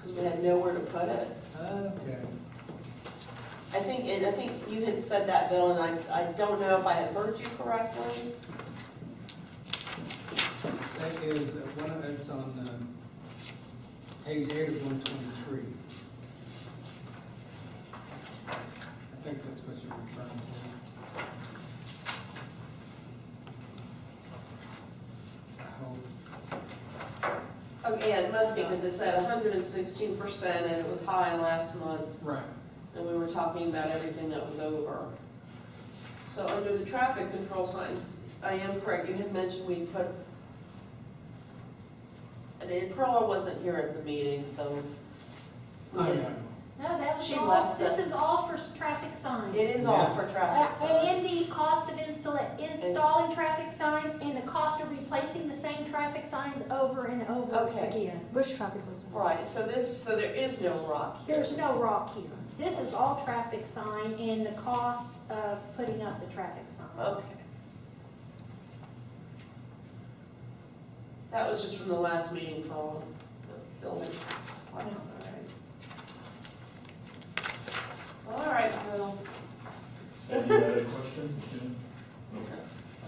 because we had nowhere to put it. Okay. I think you had said that, Bill, and I don't know if I had heard you correctly. That is, it's on page 8 of 123. I think that's what you're referring to. I hope. Okay, yeah, it must be, because it's at 116%, and it was high last month, Right. and we were talking about everything that was over. So under the traffic control signs, I am correct, you had mentioned we put, and Pearl wasn't here at the meeting, so we I didn't. know. No, that was She all, left this us. is all for traffic signs. It is all for traffic And signs. the cost of installing traffic signs and the cost of replacing the same traffic signs over and over Okay. again. Bush traffic was. Right, so there is no rock here. There's no rock here. This is all traffic sign and the cost of putting up the traffic signs. Okay. That was just from the last meeting, Paul, the building. All right. All right, Bill. Any other questions?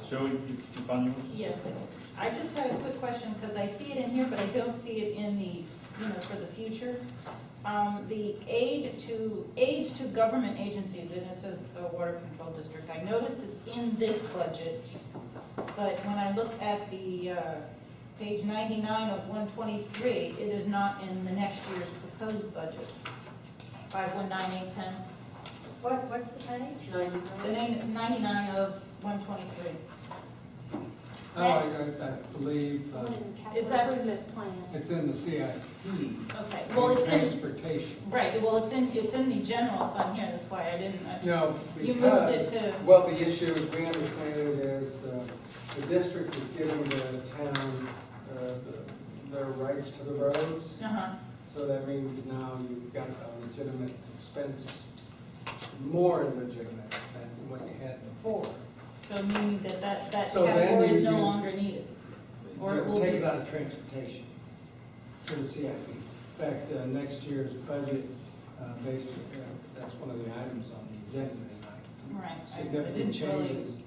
So you found yours? Yes, I just had a quick question, because I see it in here, but I don't see it in the, for the future. The aids to government agencies, and it says the Water Control District. I noticed it's in this budget, but when I look at the page 99 of 123, it is not in the next year's proposed budget. 519810. What's the page? The 99 of 123. Oh, I believe Is that- Improvement plan. it's in the CIP. Okay, well, it's in, Transportation. right, well, it's in the general fund here, that's why I didn't. No, You moved it because, to, well, the issue, as we understand it, is the district is giving the town their rights to the roads. So that means now you've got a legitimate expense, more legitimate expense than what you had before. so meaning that So then category is you no use- longer needed? Or it will Take be? it out of transportation to the CIP. In fact, next year's budget, that's one of the items on the agenda tonight. Right. I Significant didn't really- changes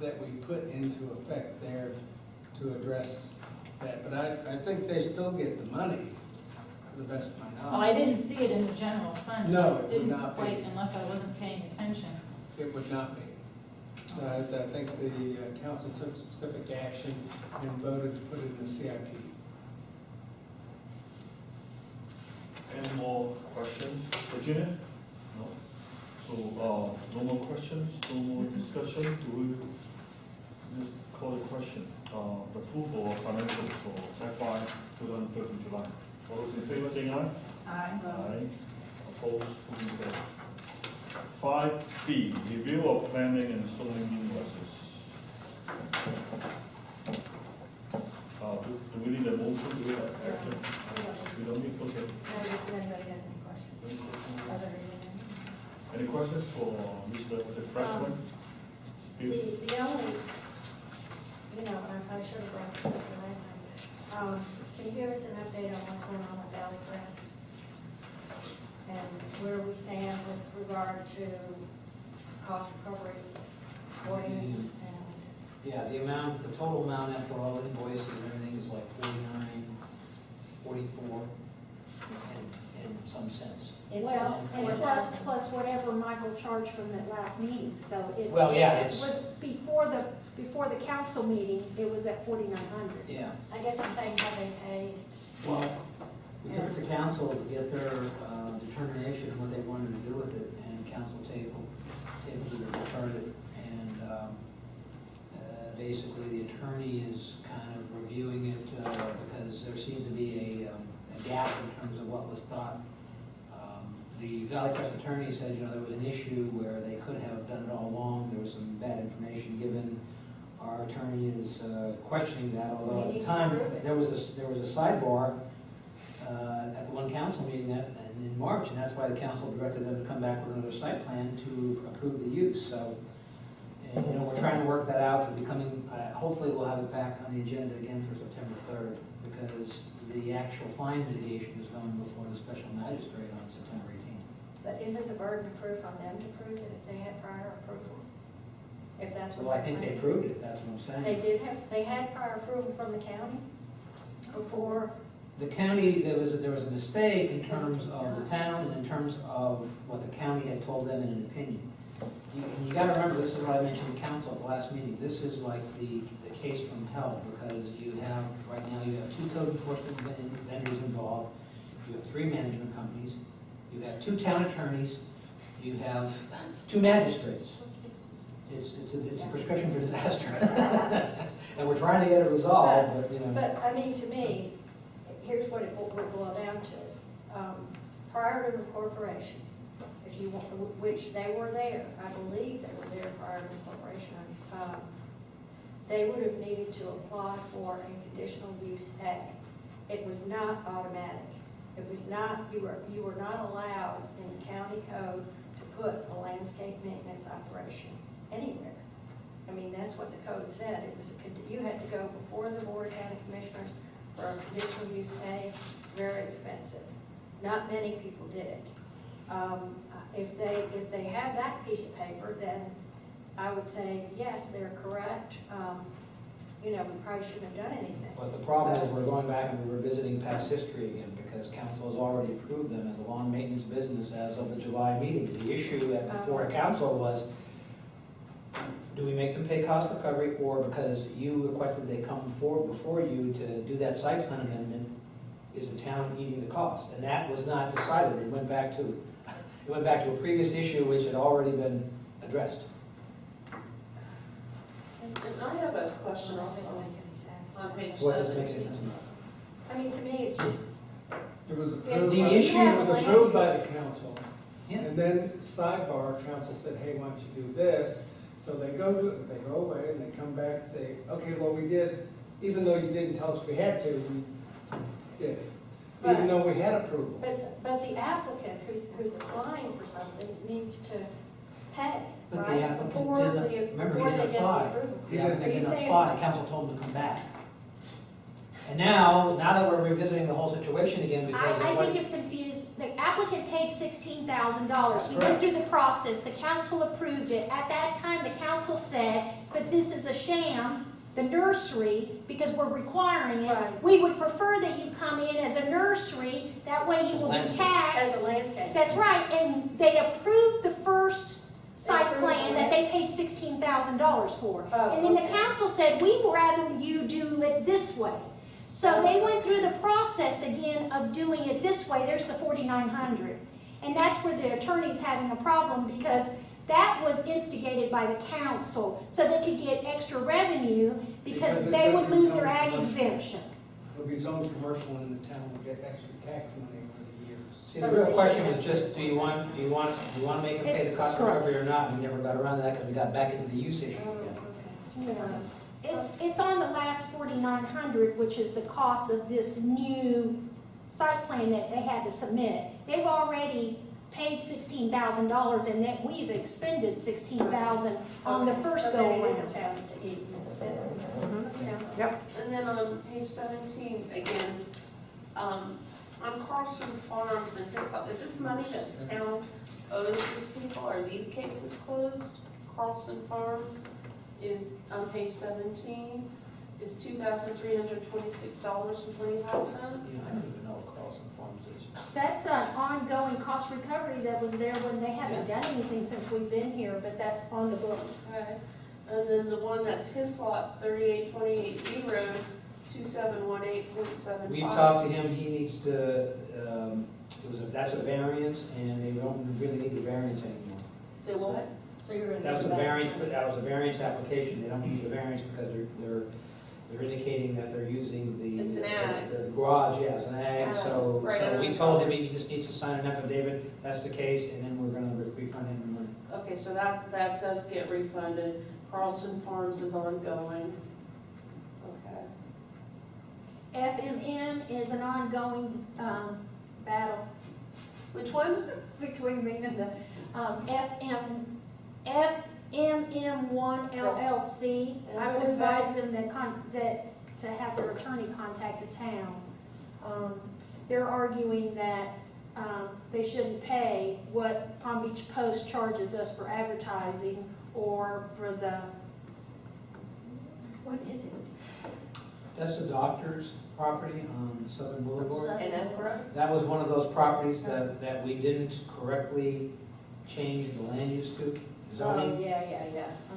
that we put into effect there to address that. But I think they still get the money, to the best of my Oh, knowledge. I didn't see it in the general fund. No, it would Didn't not be. quite, unless I wasn't paying attention. It would not be. I think the council took specific action and voted to put it in the CIP. Any more questions? Virginia? No? So, no more questions, no more discussion? Do we just call the question? The approval of financials for FY 2013 July. All those in favor, saying aye? Aye. Opposed? Motion carries. 5B, review of planning and zoning invoices. Do we need a motion, do we have action? We don't need, okay. No, does anybody have any questions? Other than Any questions for Mr. the freshman? The only, I should have brought this up the last time. Can you give us an update on what's going on with Valley Crest? And where we stand with regard to cost recovery, ordinance, and Yeah, the total amount after all invoices and everything is like 49, 44, in some sense. Well, and plus whatever Michael charged from that last meeting, so it's. Well, yeah, It it's- was before the council meeting, it was at 4,900. Yeah. I guess I'm saying have they paid? Well, we took it to council to get their determination of what they wanted to do with it, and council tabled it or returned it. And basically, the attorney is kind of reviewing it because there seemed to be a gap in terms of what was thought. The Valley Crest attorney said, there was an issue where they could have done it all along. There was some bad information given. Our attorney is questioning that, although at the time, there was a sidebar at the one council meeting in March, and that's why the council directed them to come back with another site plan to approve the use. So, and, we're trying to work that out. For becoming, hopefully, we'll have it back on the agenda again for September 3rd, because the actual fine mitigation is going before the special magistrate on September 18th. But isn't the burden of proof on them to prove that if they had prior approval? If that's what. Well, I think they proved it. That's what I'm They saying. they had prior approval from the county before? The county, there was a mistake in terms of the town and in terms of what the county had told them in an opinion. You gotta remember, this is what I mentioned to council at the last meeting, this is like the case from hell, because right now, you have 2 code enforcement vendors involved, you have 3 management companies, you have 2 town attorneys, you have 2 magistrates. It's a prescription for disaster. And we're trying to get it resolved, but, you know. But, I mean, to me, here's what it would boil down to. Prior to incorporation, if you want, which they were there, I believe they were there prior to incorporation, they would have needed to apply for a conditional use A. It was not automatic. It was not, you were not allowed in the county code to put a landscape maintenance operation anywhere. I mean, that's what the code said. It was, you had to go before the Board of County Commissioners for a conditional use A, very expensive. Not many people did it. If they have that piece of paper, then I would say, yes, they're correct. You know, we probably shouldn't have done anything. But the problem is we're going back and we're revisiting past history again because council has already approved them as a lawn maintenance business as of the July meeting. The issue before council was, do we make them pay cost recovery, or because you requested they come forward before you to do that site plan amendment, is the town eating the cost? And that was not decided. It went back to a previous issue which had already been addressed. And I have a question also Doesn't make any sense. on page What doesn't make any 17. sense? I mean, to me, it's just, It was If approved, the by- issue it was was approved by land the council. Yeah. And then sidebar, council said, hey, why don't you do this? So they go away and they come back and say, okay, well, we did, even though you didn't tell us we had to, we did it. Even though we had approval. but the applicant who's applying for something needs to pay, But the right? applicant Before didn't, the- remember, before he they didn't get the apply. approval. The Are applicant you didn't saying- apply, council told him to come back. And now that we're revisiting the whole situation again because of I what. think you're confused. The applicant paid $16,000. He Correct. went through the process. The council approved it. At that time, the council said, but this is a sham, the nursery, because we're requiring it. Right. We would prefer that you come in as a nursery. That way you will be Landscape. As taxed. a landscape. That's right. And they approved the first site approved plan the that they paid $16,000 for. Oh, And then the okay. council said, we'd rather you do it this way. So they went through the process again of doing it this way. There's the 4,900. And that's where the attorney's having a problem because that was instigated by the council so they could get extra revenue because Because it they would doesn't lose their zone ag commercial. exemption. It'll be zoned commercial and the town will get extra tax money over the years. See, the real question was just, do you want to make them pay the It's cost correct. recovery or not? And we never got around to that because we got back into the use issue Oh, again. okay. It's on the last 4,900, which is the cost of this new site plan that they had to submit. They've already paid $16,000 and that we've expended $16,000 on the first So go then it is around. the town's to eat. Yep. And then on page 17, again, on Carlson Farms and is this money that the town owes these people? Are these cases closed? Carlson Farms is on page 17, is $2,326.25. Yeah, I don't even know what Carlson Farms is. That's an ongoing cost recovery that was there when they haven't done anything since we've been here, but that's on the books. Okay, and then the one that's his lot, 3828 B Road, 2718.75. We've talked to him, he needs to, that's a variance, and they don't really need the variance anymore. They what? So you're gonna. That was do a variance, but that was a variance application, they don't need the variance because they're indicating that they're using the. It's an ag. The garage, yeah, it's an ag, so Right. we told him he just needs to sign an affidavit, that's the case, and then we're gonna refund him the money. Okay, so that does get refunded. Carlson Farms is ongoing. Okay. FMM is an ongoing battle Which one? between me and the FMM1 LLC. I would advise them to have their attorney contact the town. They're arguing that they shouldn't pay what Palm Beach Post charges us for advertising or for the, What is it? That's the doctor's property on Southern Boulevard. And Ephra? That was one of those properties that we didn't correctly change the land use to, Oh, zoning, yeah.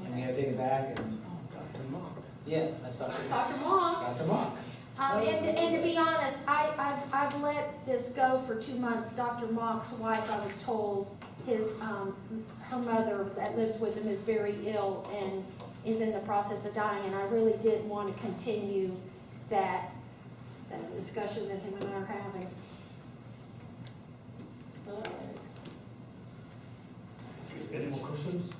and we had to take it back and, Dr. Mark. yeah, that's Dr. Dr. Monk. Dr. Mock. And to be honest, I've let this go for 2 months. Dr. Mock's wife, I was told, her mother that lives with him is very ill and is in the process of dying, and I really did want to continue that discussion that him and I are having. Any more questions?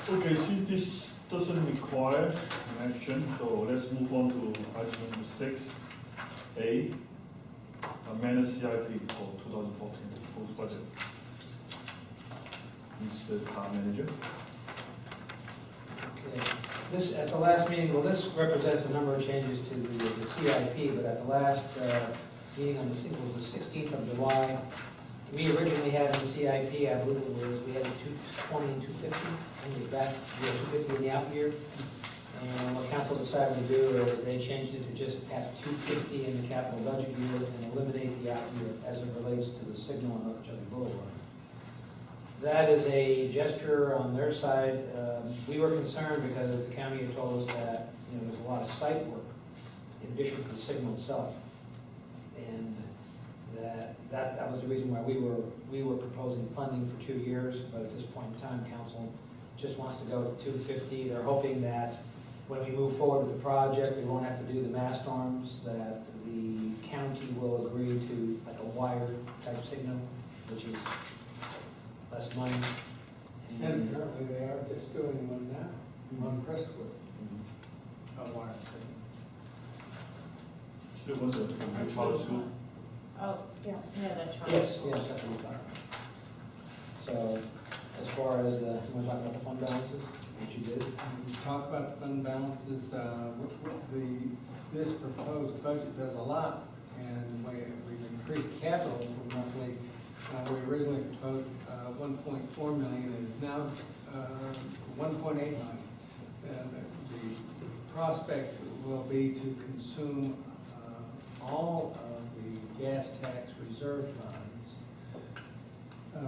Okay, see, this doesn't require an action, so let's move on to item number 6A, amended CIP for 2014 proposed budget. Mr. Town Manager. Okay. This, at the last meeting, well, this represents a number of changes to the CIP, but at the last meeting on the, it was the 16th of July, we originally had in the CIP, I believe it was, we had 220 and 250, and we got, we had 250 in the out year. And what council decided to do is they changed it to just have 250 in the capital budget year and eliminate the out year as it relates to the signal and Okeechobee Boulevard. That is a gesture on their side. We were concerned because the county had told us that, there's a lot of site work in addition to the signal itself. And that was the reason why we were proposing funding for 2 years, but at this point in time, council just wants to go to 250. They're hoping that when we move forward with the project, we won't have to do the mast arms, that the county will agree to like a wire type signal, which is less money. And apparently they are just doing one now, on Crestwood. A wire signal. Still was a charter school. Oh, yeah, that chart. Yes, that's what we're talking about. So, as far as the, you want to talk about the fund balances, what you did? We talk about the fund balances, this proposed budget does a lot, and we've increased capital from roughly, we originally proposed 1.4 million, and it's now 1.8 million. The prospect will be to consume all of the gas tax reserve funds,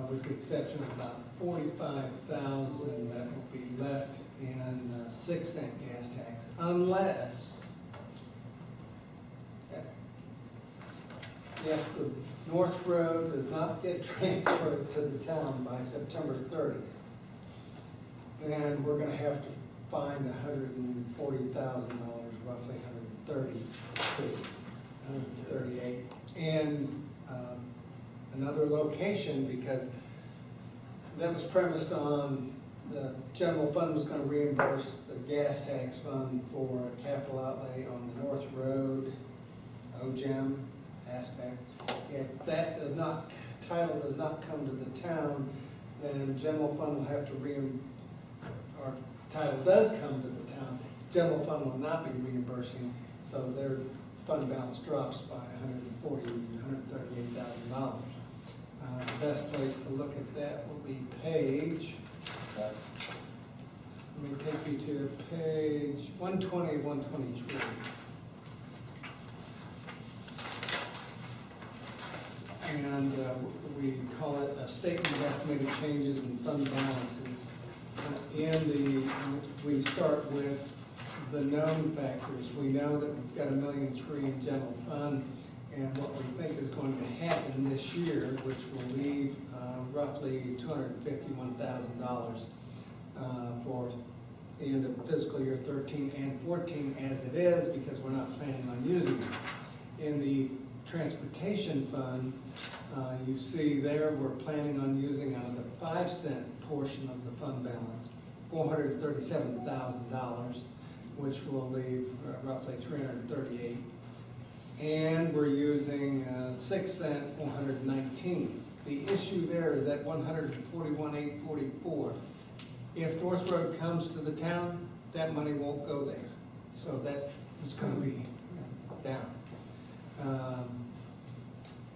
with the exception of about 45,000 that will be left in 6-cent gas tax, unless if the North Road does not get transferred to the town by September 30th, then we're gonna have to find $140,000, roughly 138, and another location, because that was premised on the general fund was gonna reimburse the gas tax fund for capital outlay on the North Road, OGEM aspect. If that title does not come to the town, then general fund will have to or title does come to the town, general fund will not be reimbursing, so their fund balance drops by $138,000. The best place to look at that will be page, let me take you to page 120, 123. And we call it a statement of estimated changes in fund balances. We start with the known factors. We know that we've got $1.3 million in general fund, and what we think is going to happen this year, which will leave roughly $251,000 for the end of fiscal year 13 and 14 as it is, because we're not planning on using it. In the transportation fund, you see there we're planning on using out of the 5-cent portion of the fund balance, $437,000, which will leave roughly $338,000. And we're using 6-cent, $419,000. The issue there is at $141,844. If North Road comes to the town, that money won't go there. So that is going to be down.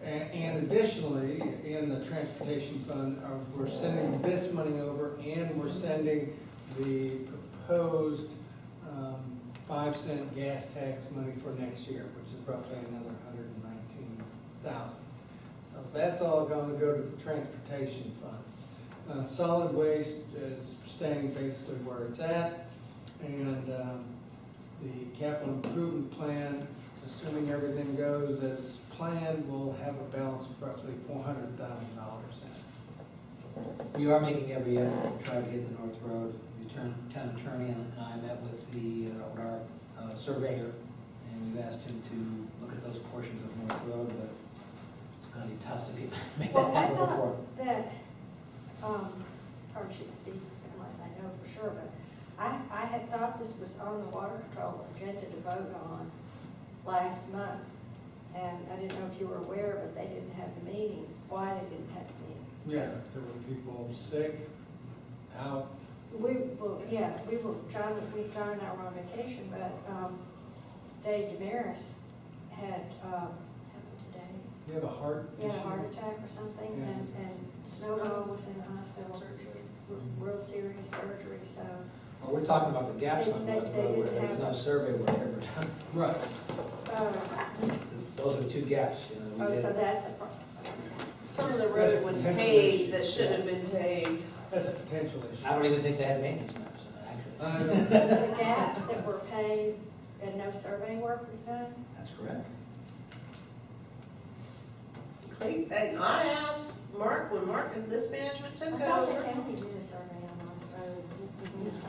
And additionally, in the transportation fund, we're sending this money over, and we're sending the proposed 5-cent gas tax money for next year, which is roughly another $119,000. So that's all going to go to the transportation fund. Solid waste is staying basically where it's at, and The capital improvement plan, assuming everything goes as planned, will have a balance of roughly $400,000 in it. We are making every effort to try to get the North Road. The town attorney and I met with our surveyor, and we've asked him to look at those portions of North Road, but it's gonna be tough to make that Well, I happen before. thought that, probably shouldn't speak unless I know for sure, but I had thought this was on the water control agenda to vote on last month. And I didn't know if you were aware, but they didn't have the meeting, why they didn't have the meeting. Yes. There were people sick, out. We and I were on vacation, but, Dave Damaris had, happened today. You have a heart He issue? had a heart attack or something, Yeah. and Snowball was in the hospital, real serious surgery, so. Well, we're talking about the gaps on They North Road where didn't there was no have- survey work ever done. Right. Those are two gaps, you know. Oh, we so did. that's a problem. Some of the road was paid that should have been paid. That's a potential issue. I don't even think they had maintenance maps, actually. I don't- The gaps that were paid and no survey work was done? That's correct. And I asked Mark, when Mark and this management I took thought the over. county did a survey on North Road.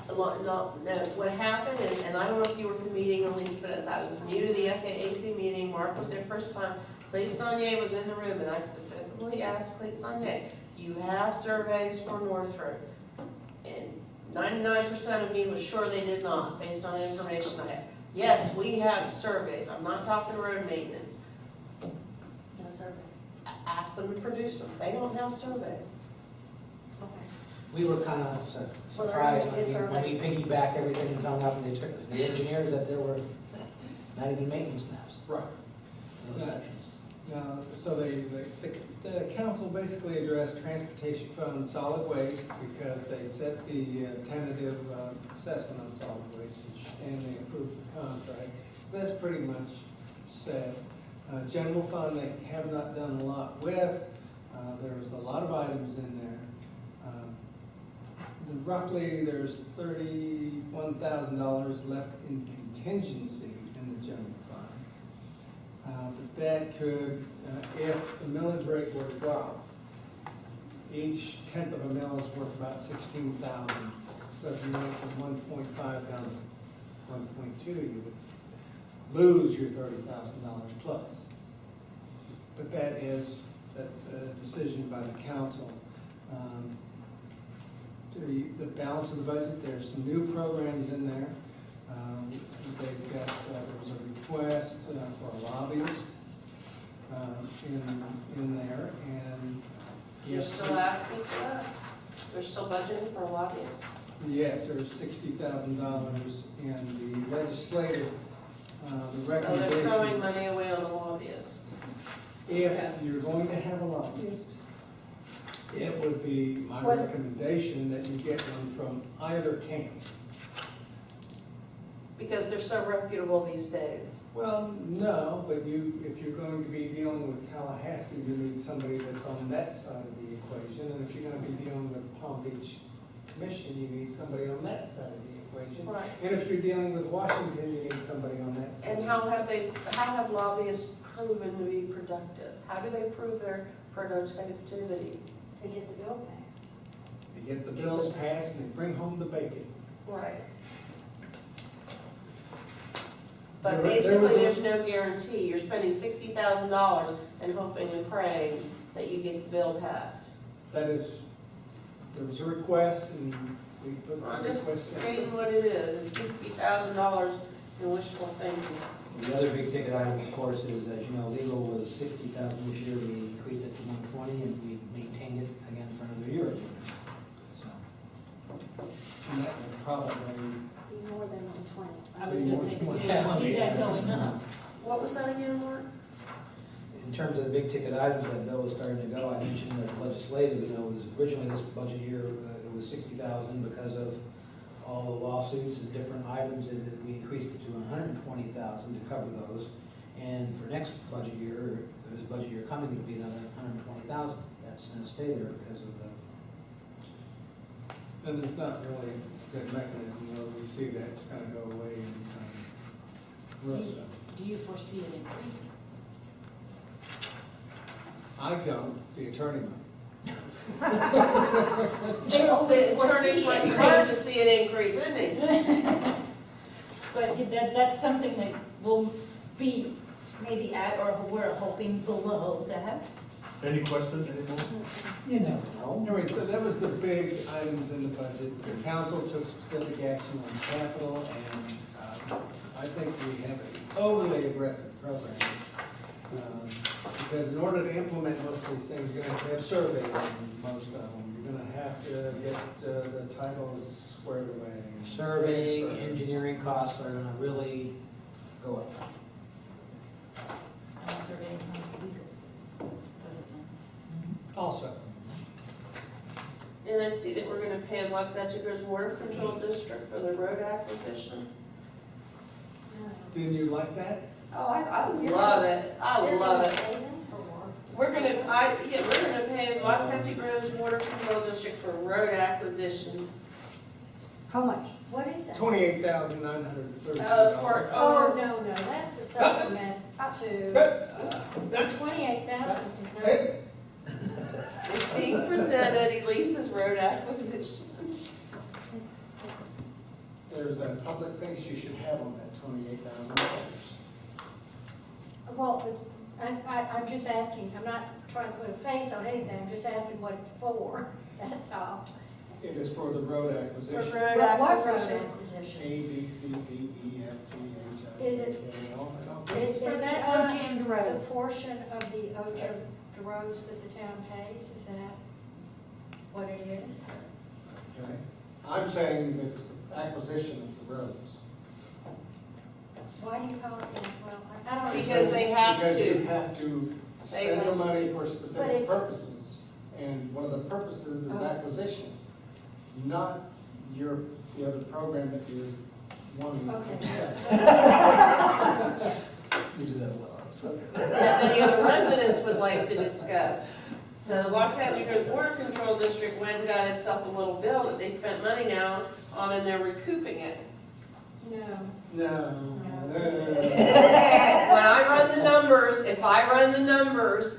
A lot, no, what happened, and I don't know if you were at the meeting, Elise, but as I was new to the FAAC meeting, Mark was there first time, Clay Sonnier was in the room, and I specifically asked Clay Sonnier, you have surveys for North Road? And 99% of me was sure they did not, based on the information I had. Yes, we have surveys, I'm not talking road maintenance. No surveys. ask them to produce them. They don't have surveys. Okay. We were kind of Well, they're surprised gonna get when we surveys. piggybacked everything and found out from the engineers that there were not even maintenance maps. Right. in those Yeah. sections. So the council basically addressed transportation fund solid waste because they set the tentative assessment on solid waste and they approved the contract. So that's pretty much set. General fund, they have not done a lot with. There's a lot of items in there. Roughly, there's $31,000 left in contingency in the general fund. But that could, if the millage rate were to drop, each tenth of a mill is worth about 16,000. So if you went from 1.5 down to 1.2, you would lose your $30,000 plus. But that's a decision by the council. The balance of the budget, there's some new programs in there. They've got, there was a request for a lobbyist in there, and You're still asking for that? They're still budgeting for a lobbyist? yes, there's $60,000 in the legislative, the So they're throwing recommendation. money away on the lobbyist. If you're going to have a lobbyist, it would be my Was- recommendation that you get one from either camp. Because they're so reputable these days. Well, no, but if you're going to be dealing with Tallahassee, you need somebody that's on that side of the equation. And if you're gonna be dealing with Palm Beach Commission, you need somebody on that side of the equation. Right. And if you're dealing with Washington, you need somebody on that side. And how have lobbyists proven to be productive? How do they prove their productivity? To get the bill passed. They get the bills passed and they bring home the bacon. Right. But There basically, was a- there's no guarantee. You're spending $60,000 and hoping and praying that you get the bill passed. That is, there was a request and we put I'm the just request in. stating what it is. It's $60,000 in wishful thinking. The other big ticket item, of course, is, as you know, legal was 60,000 this year. We increased it to 120 and we maintained it again for another year. So, And that would probably, Be more than 120. I was gonna say, 'cause you can see that going up. What was that again, Mark? in terms of the big ticket items that Bill was starting to go, I mentioned that legislative, you know, was originally this budget year, it was 60,000 because of all the lawsuits and different items, and we increased it to 120,000 to cover those. And for next budget year, this budget year coming, it'll be another 120,000. That's going to stay there because of the, and there's not really a good mechanism where we see that it's gonna go away anytime Do you foresee it increasing? I don't, the attorney might. The attorney's required to see an increase, isn't he? But that's something that will be maybe at, or we're hoping below that. Any questions, any more? You never know. Anyway, so that was the big items in the budget. The council took specific action on capital, and I think we have an overly aggressive program. Because in order to implement most of these things, you're gonna have to have survey on most of them. You're gonna have to get the titles squared away. Surveying, engineering costs are gonna really go up. And surveying comes legal, does it not? Also, And I see that we're gonna pay Waxahachie Groves Water Control District for the road acquisition. didn't you like that? Oh, I love it, I love it. We're gonna pay Waxahachie Groves Water Control District for road acquisition. How much? What is that? $28,932. Oh, no, that's the supplement to, 28,000 is not. It's being presented, Elisa's road acquisition. There's that public face you should have on that $28,000. Well, I'm just asking, I'm not trying to put a face on anything, I'm just asking what it's for, that's all. It is for the road For acquisition. road What road acquisition. acquisition? A, B, C, D, E, F, G, H, I, Is J, it- K, L, M, N, O, P. Is that OJAM the roads. portion of the OJAM roads that the town pays, is that what it is? Okay. I'm saying that it's the acquisition of the roads. Why do you call it that? Well, I don't. Because they have Because you to. have to They spend the have money to. for But specific it's- purposes. And one of the purposes is Oh. acquisition, not the other program that you're wanting to Okay. discuss. You do that well. That many other residents would like to discuss. So the Waxahachie Groves Water Control District went and got itself a little bill that they spent money now on, and they're recouping it. No. No. When I run the numbers, if I run the numbers,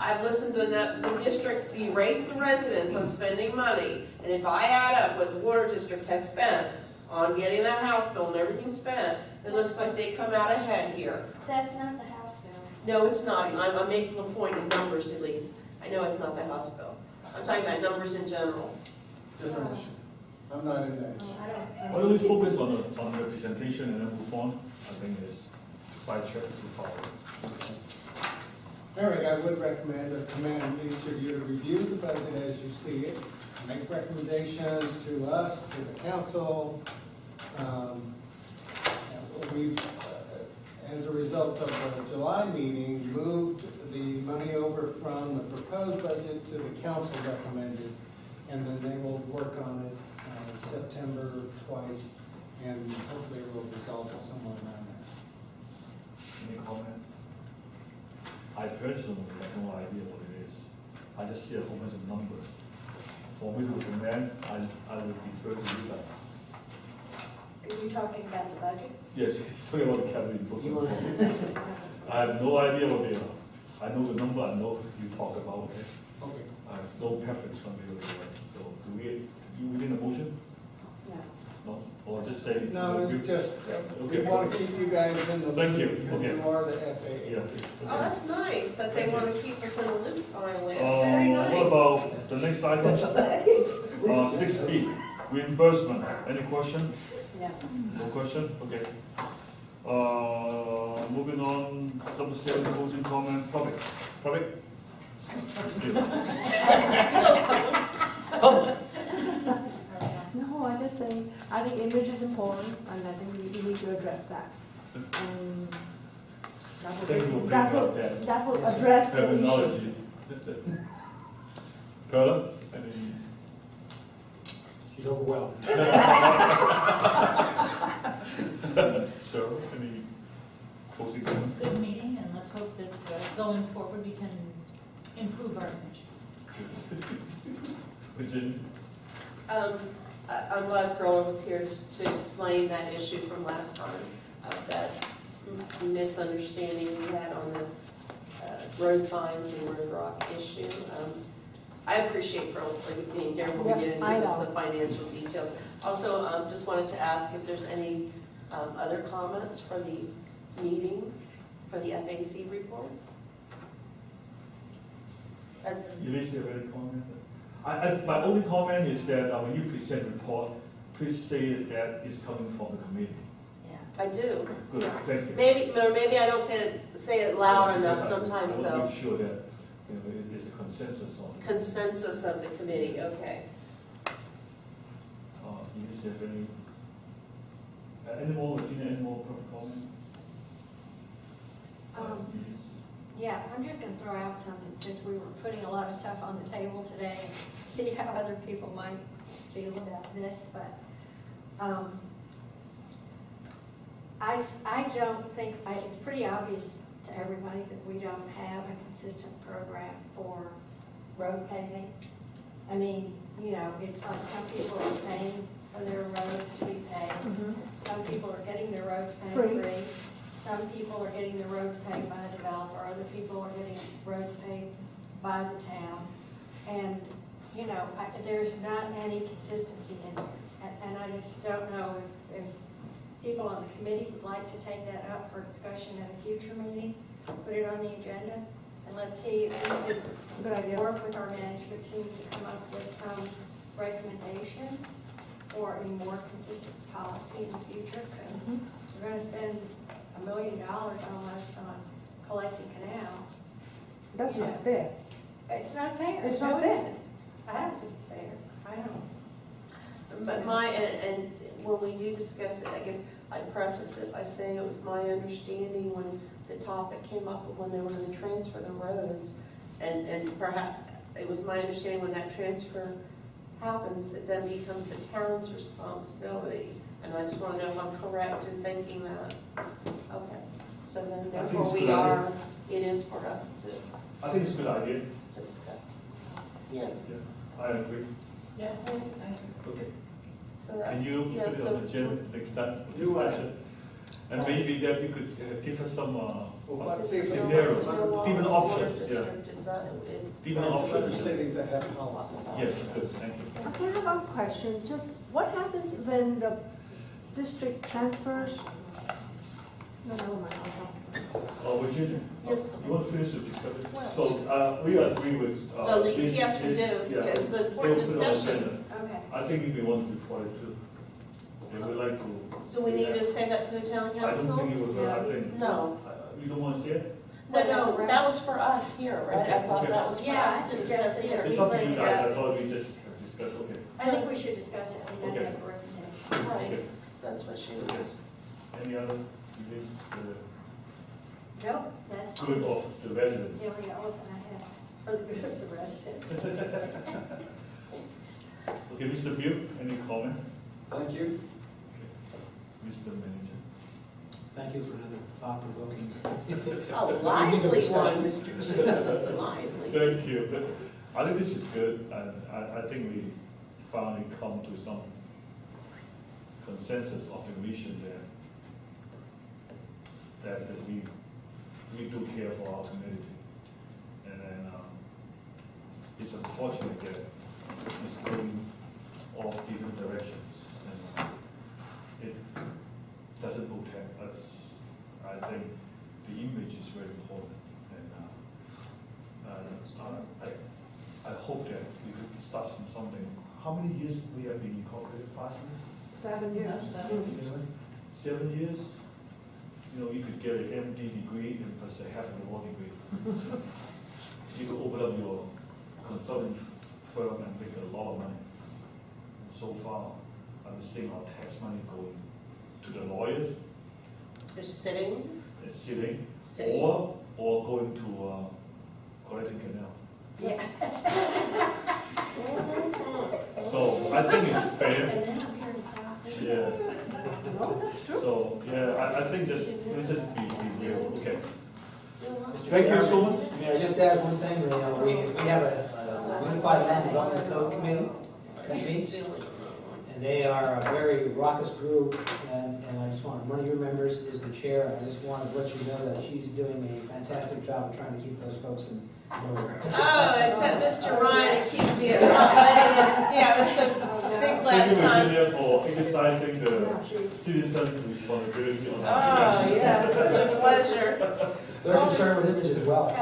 I've listened to the district berate the residents on spending money, and if I add up what the water district has spent on getting that house bill and everything spent, it looks like they come out ahead here. That's not the House bill. No, it's not. I'm making a point in numbers at least. I know it's not the House bill. I'm talking about numbers in general. Different issue. I'm not in that Oh, issue. I don't. Why don't we focus on representation and then move on? I think it's sidetrack too far. Eric, I would recommend or command each of you to review the budget as you see it, make recommendations to us, to the council. We've, as a result of the July meeting, moved the money over from the proposed budget to the council recommended, and then they will work on it September twice, and hopefully it will result in somewhere around there. Any comment? I personally have no idea what it is. I just see a whole bunch of numbers. For me to recommend, I would defer to you guys. Are you talking about the budget? Yes, it's talking about the capital You improvement. want- I have no idea what they are. I know the number, I know you talk about it. Okay. I have no preference from you. So do we need a motion? No. No? Or just say? No, we just, we Okay. want to keep you guys in the loop. Thank you. because Okay. You are the FAA. Yes. Oh, that's nice that they want to keep us in the loop finally. That's very What nice. about the next item? 6B, reimbursement. Any question? No. No question? Okay. Moving on, number 7, closing comment, public. Public? No, I just think, I think image is important, and I think we need to address that. And Thank you for bringing that up will, that that will address the issue. terminology. Perla? Any? She's overwhelmed. So, any closing comment? Good meeting, and let's hope that going forward, we can improve our image. Virginia? I'm glad Carla was here to explain that issue from last time, of that misunderstanding we had on the road signs and road rock issue. I appreciate probably being here when we get Yeah, I into know. the financial details. Also, just wanted to ask if there's any other comments for the meeting, for the FAC report? That's, Elise, you have any comment? My only comment is that when you present report, please say that it's coming from the committee. I do. Good, Yeah. thank you. Maybe I don't say it loud enough Because sometimes I want though. to make sure that there's a consensus on it. Consensus of the committee, okay. Elise, you have any more, Regina, any more comment? Elise? Yeah, I'm just gonna throw out something, since we were putting a lot of stuff on the table today, and see how other people might feel about this, but, I don't think, it's pretty obvious to everybody that we don't have a consistent program for road paving. I mean, you know, it's like some people are paying for their roads to be paved, Mhm. some people are getting their roads paid Free. free. Some people are getting their roads paid by a developer, other people are getting roads paid by the town. And, you know, there's not any consistency in there. And I just don't know if people on the committee would like to take that up for discussion at a future meeting, put it on the agenda, and let's see if we Good could idea. work with our management team to come up with some recommendations for a more consistent policy in the future, because Mhm. we're gonna spend $1 million almost on collecting canal. That's Yeah. not fair. It's not fair. It's No, not it fair. isn't. I don't think it's fair. I don't. But and when we do discuss it, I guess I preface it by saying it was my understanding when the topic came up of when they were gonna transfer the roads, and perhaps, it was my understanding when that transfer happens, it then becomes the town's responsibility. And I just wanna know if I'm correct in thinking that. Okay, so then think therefore it's a we good are, idea. it is for us I think it's a good idea. to discuss. Yeah, Yeah, I agree. yeah, Okay. so that's, Can you yeah, put it so. on the agenda next time for Do what? discussion? And maybe that you could give us some let's see if we can scenarios, get some different options, yeah. It's. Different Find some other options. cities that have policy. Yes, good, thank you. I have a question, just what happens when the district transfers? No, never mind, Virginia, Yes. you want to finish the discussion? So, we agree with. So, this- yes, we do. this- Yeah, it's an They'll important put it on discussion. agenda. Okay. I think we want to report it too. They would like to. So we need to say that to the town I don't council? think it was, I think. No. You don't want to say it? No, that was for us here, right? I Okay, thought okay. that was for Yeah, I us to discuss suggested here. It's up to you guys, I thought we just discussed, okay. I think we should discuss it, we Okay. don't make a recommendation. Right, Okay. that's what she Okay. was. Any other, Nope, that's the good of the residents? only elephant I have for the good of the residents. Okay, Mr. Butte, any comment? Thank you. Mr. Manager? Thank you for another thought-provoking. A lively one, Mr. Chairman, lively. Thank you. I think this is good, and I think we finally come to some consensus of the mission there, that we do care for our community. And then, it's unfortunate that it's going off different directions. And it doesn't protect us. I think the image is very important. And I hope that we could start from something. How many years we have been incorporated? 5 years? 7 years. 7 years? You know, you could get an MD degree and plus a half a law degree. You could open up your consulting firm and make a lot of money. So far, I'm seeing our tax money going to the lawyers, They're sitting, sitting, sitting. or going to collecting canal. Yeah. So I think it's fair. And then I'm here in South. Yeah. No, that's true. So, yeah, I think let's just be real, okay. Mr. Thank you so Chairman, much. May I just add one thing? You know, we have a unified land development code committee that meets, And they are a very raucous group, and I just want, one of your members is the chair, and I just wanted to let you know that she's doing a fantastic job of trying to keep those folks in order. Oh, except Mr. Ryan keeps me at yeah, it was so sick Thank last you, time. Virginia, for exercising the citizen responsibility on Oh, our yeah, such a pleasure. They're concerned with image as well.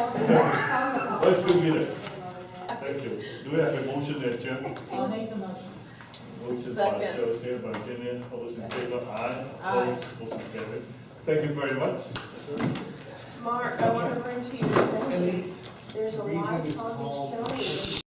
Let's go with it. Thank you. Do we have a motion to adjourn? I'll make the motion. Motion by Second. Cheryl, second by Virginia. All those in favor, aye. Aye. Opposed, motion carried. Thank you very much. Mark, I want to bring to your attention, there's a lot of Palm Beach County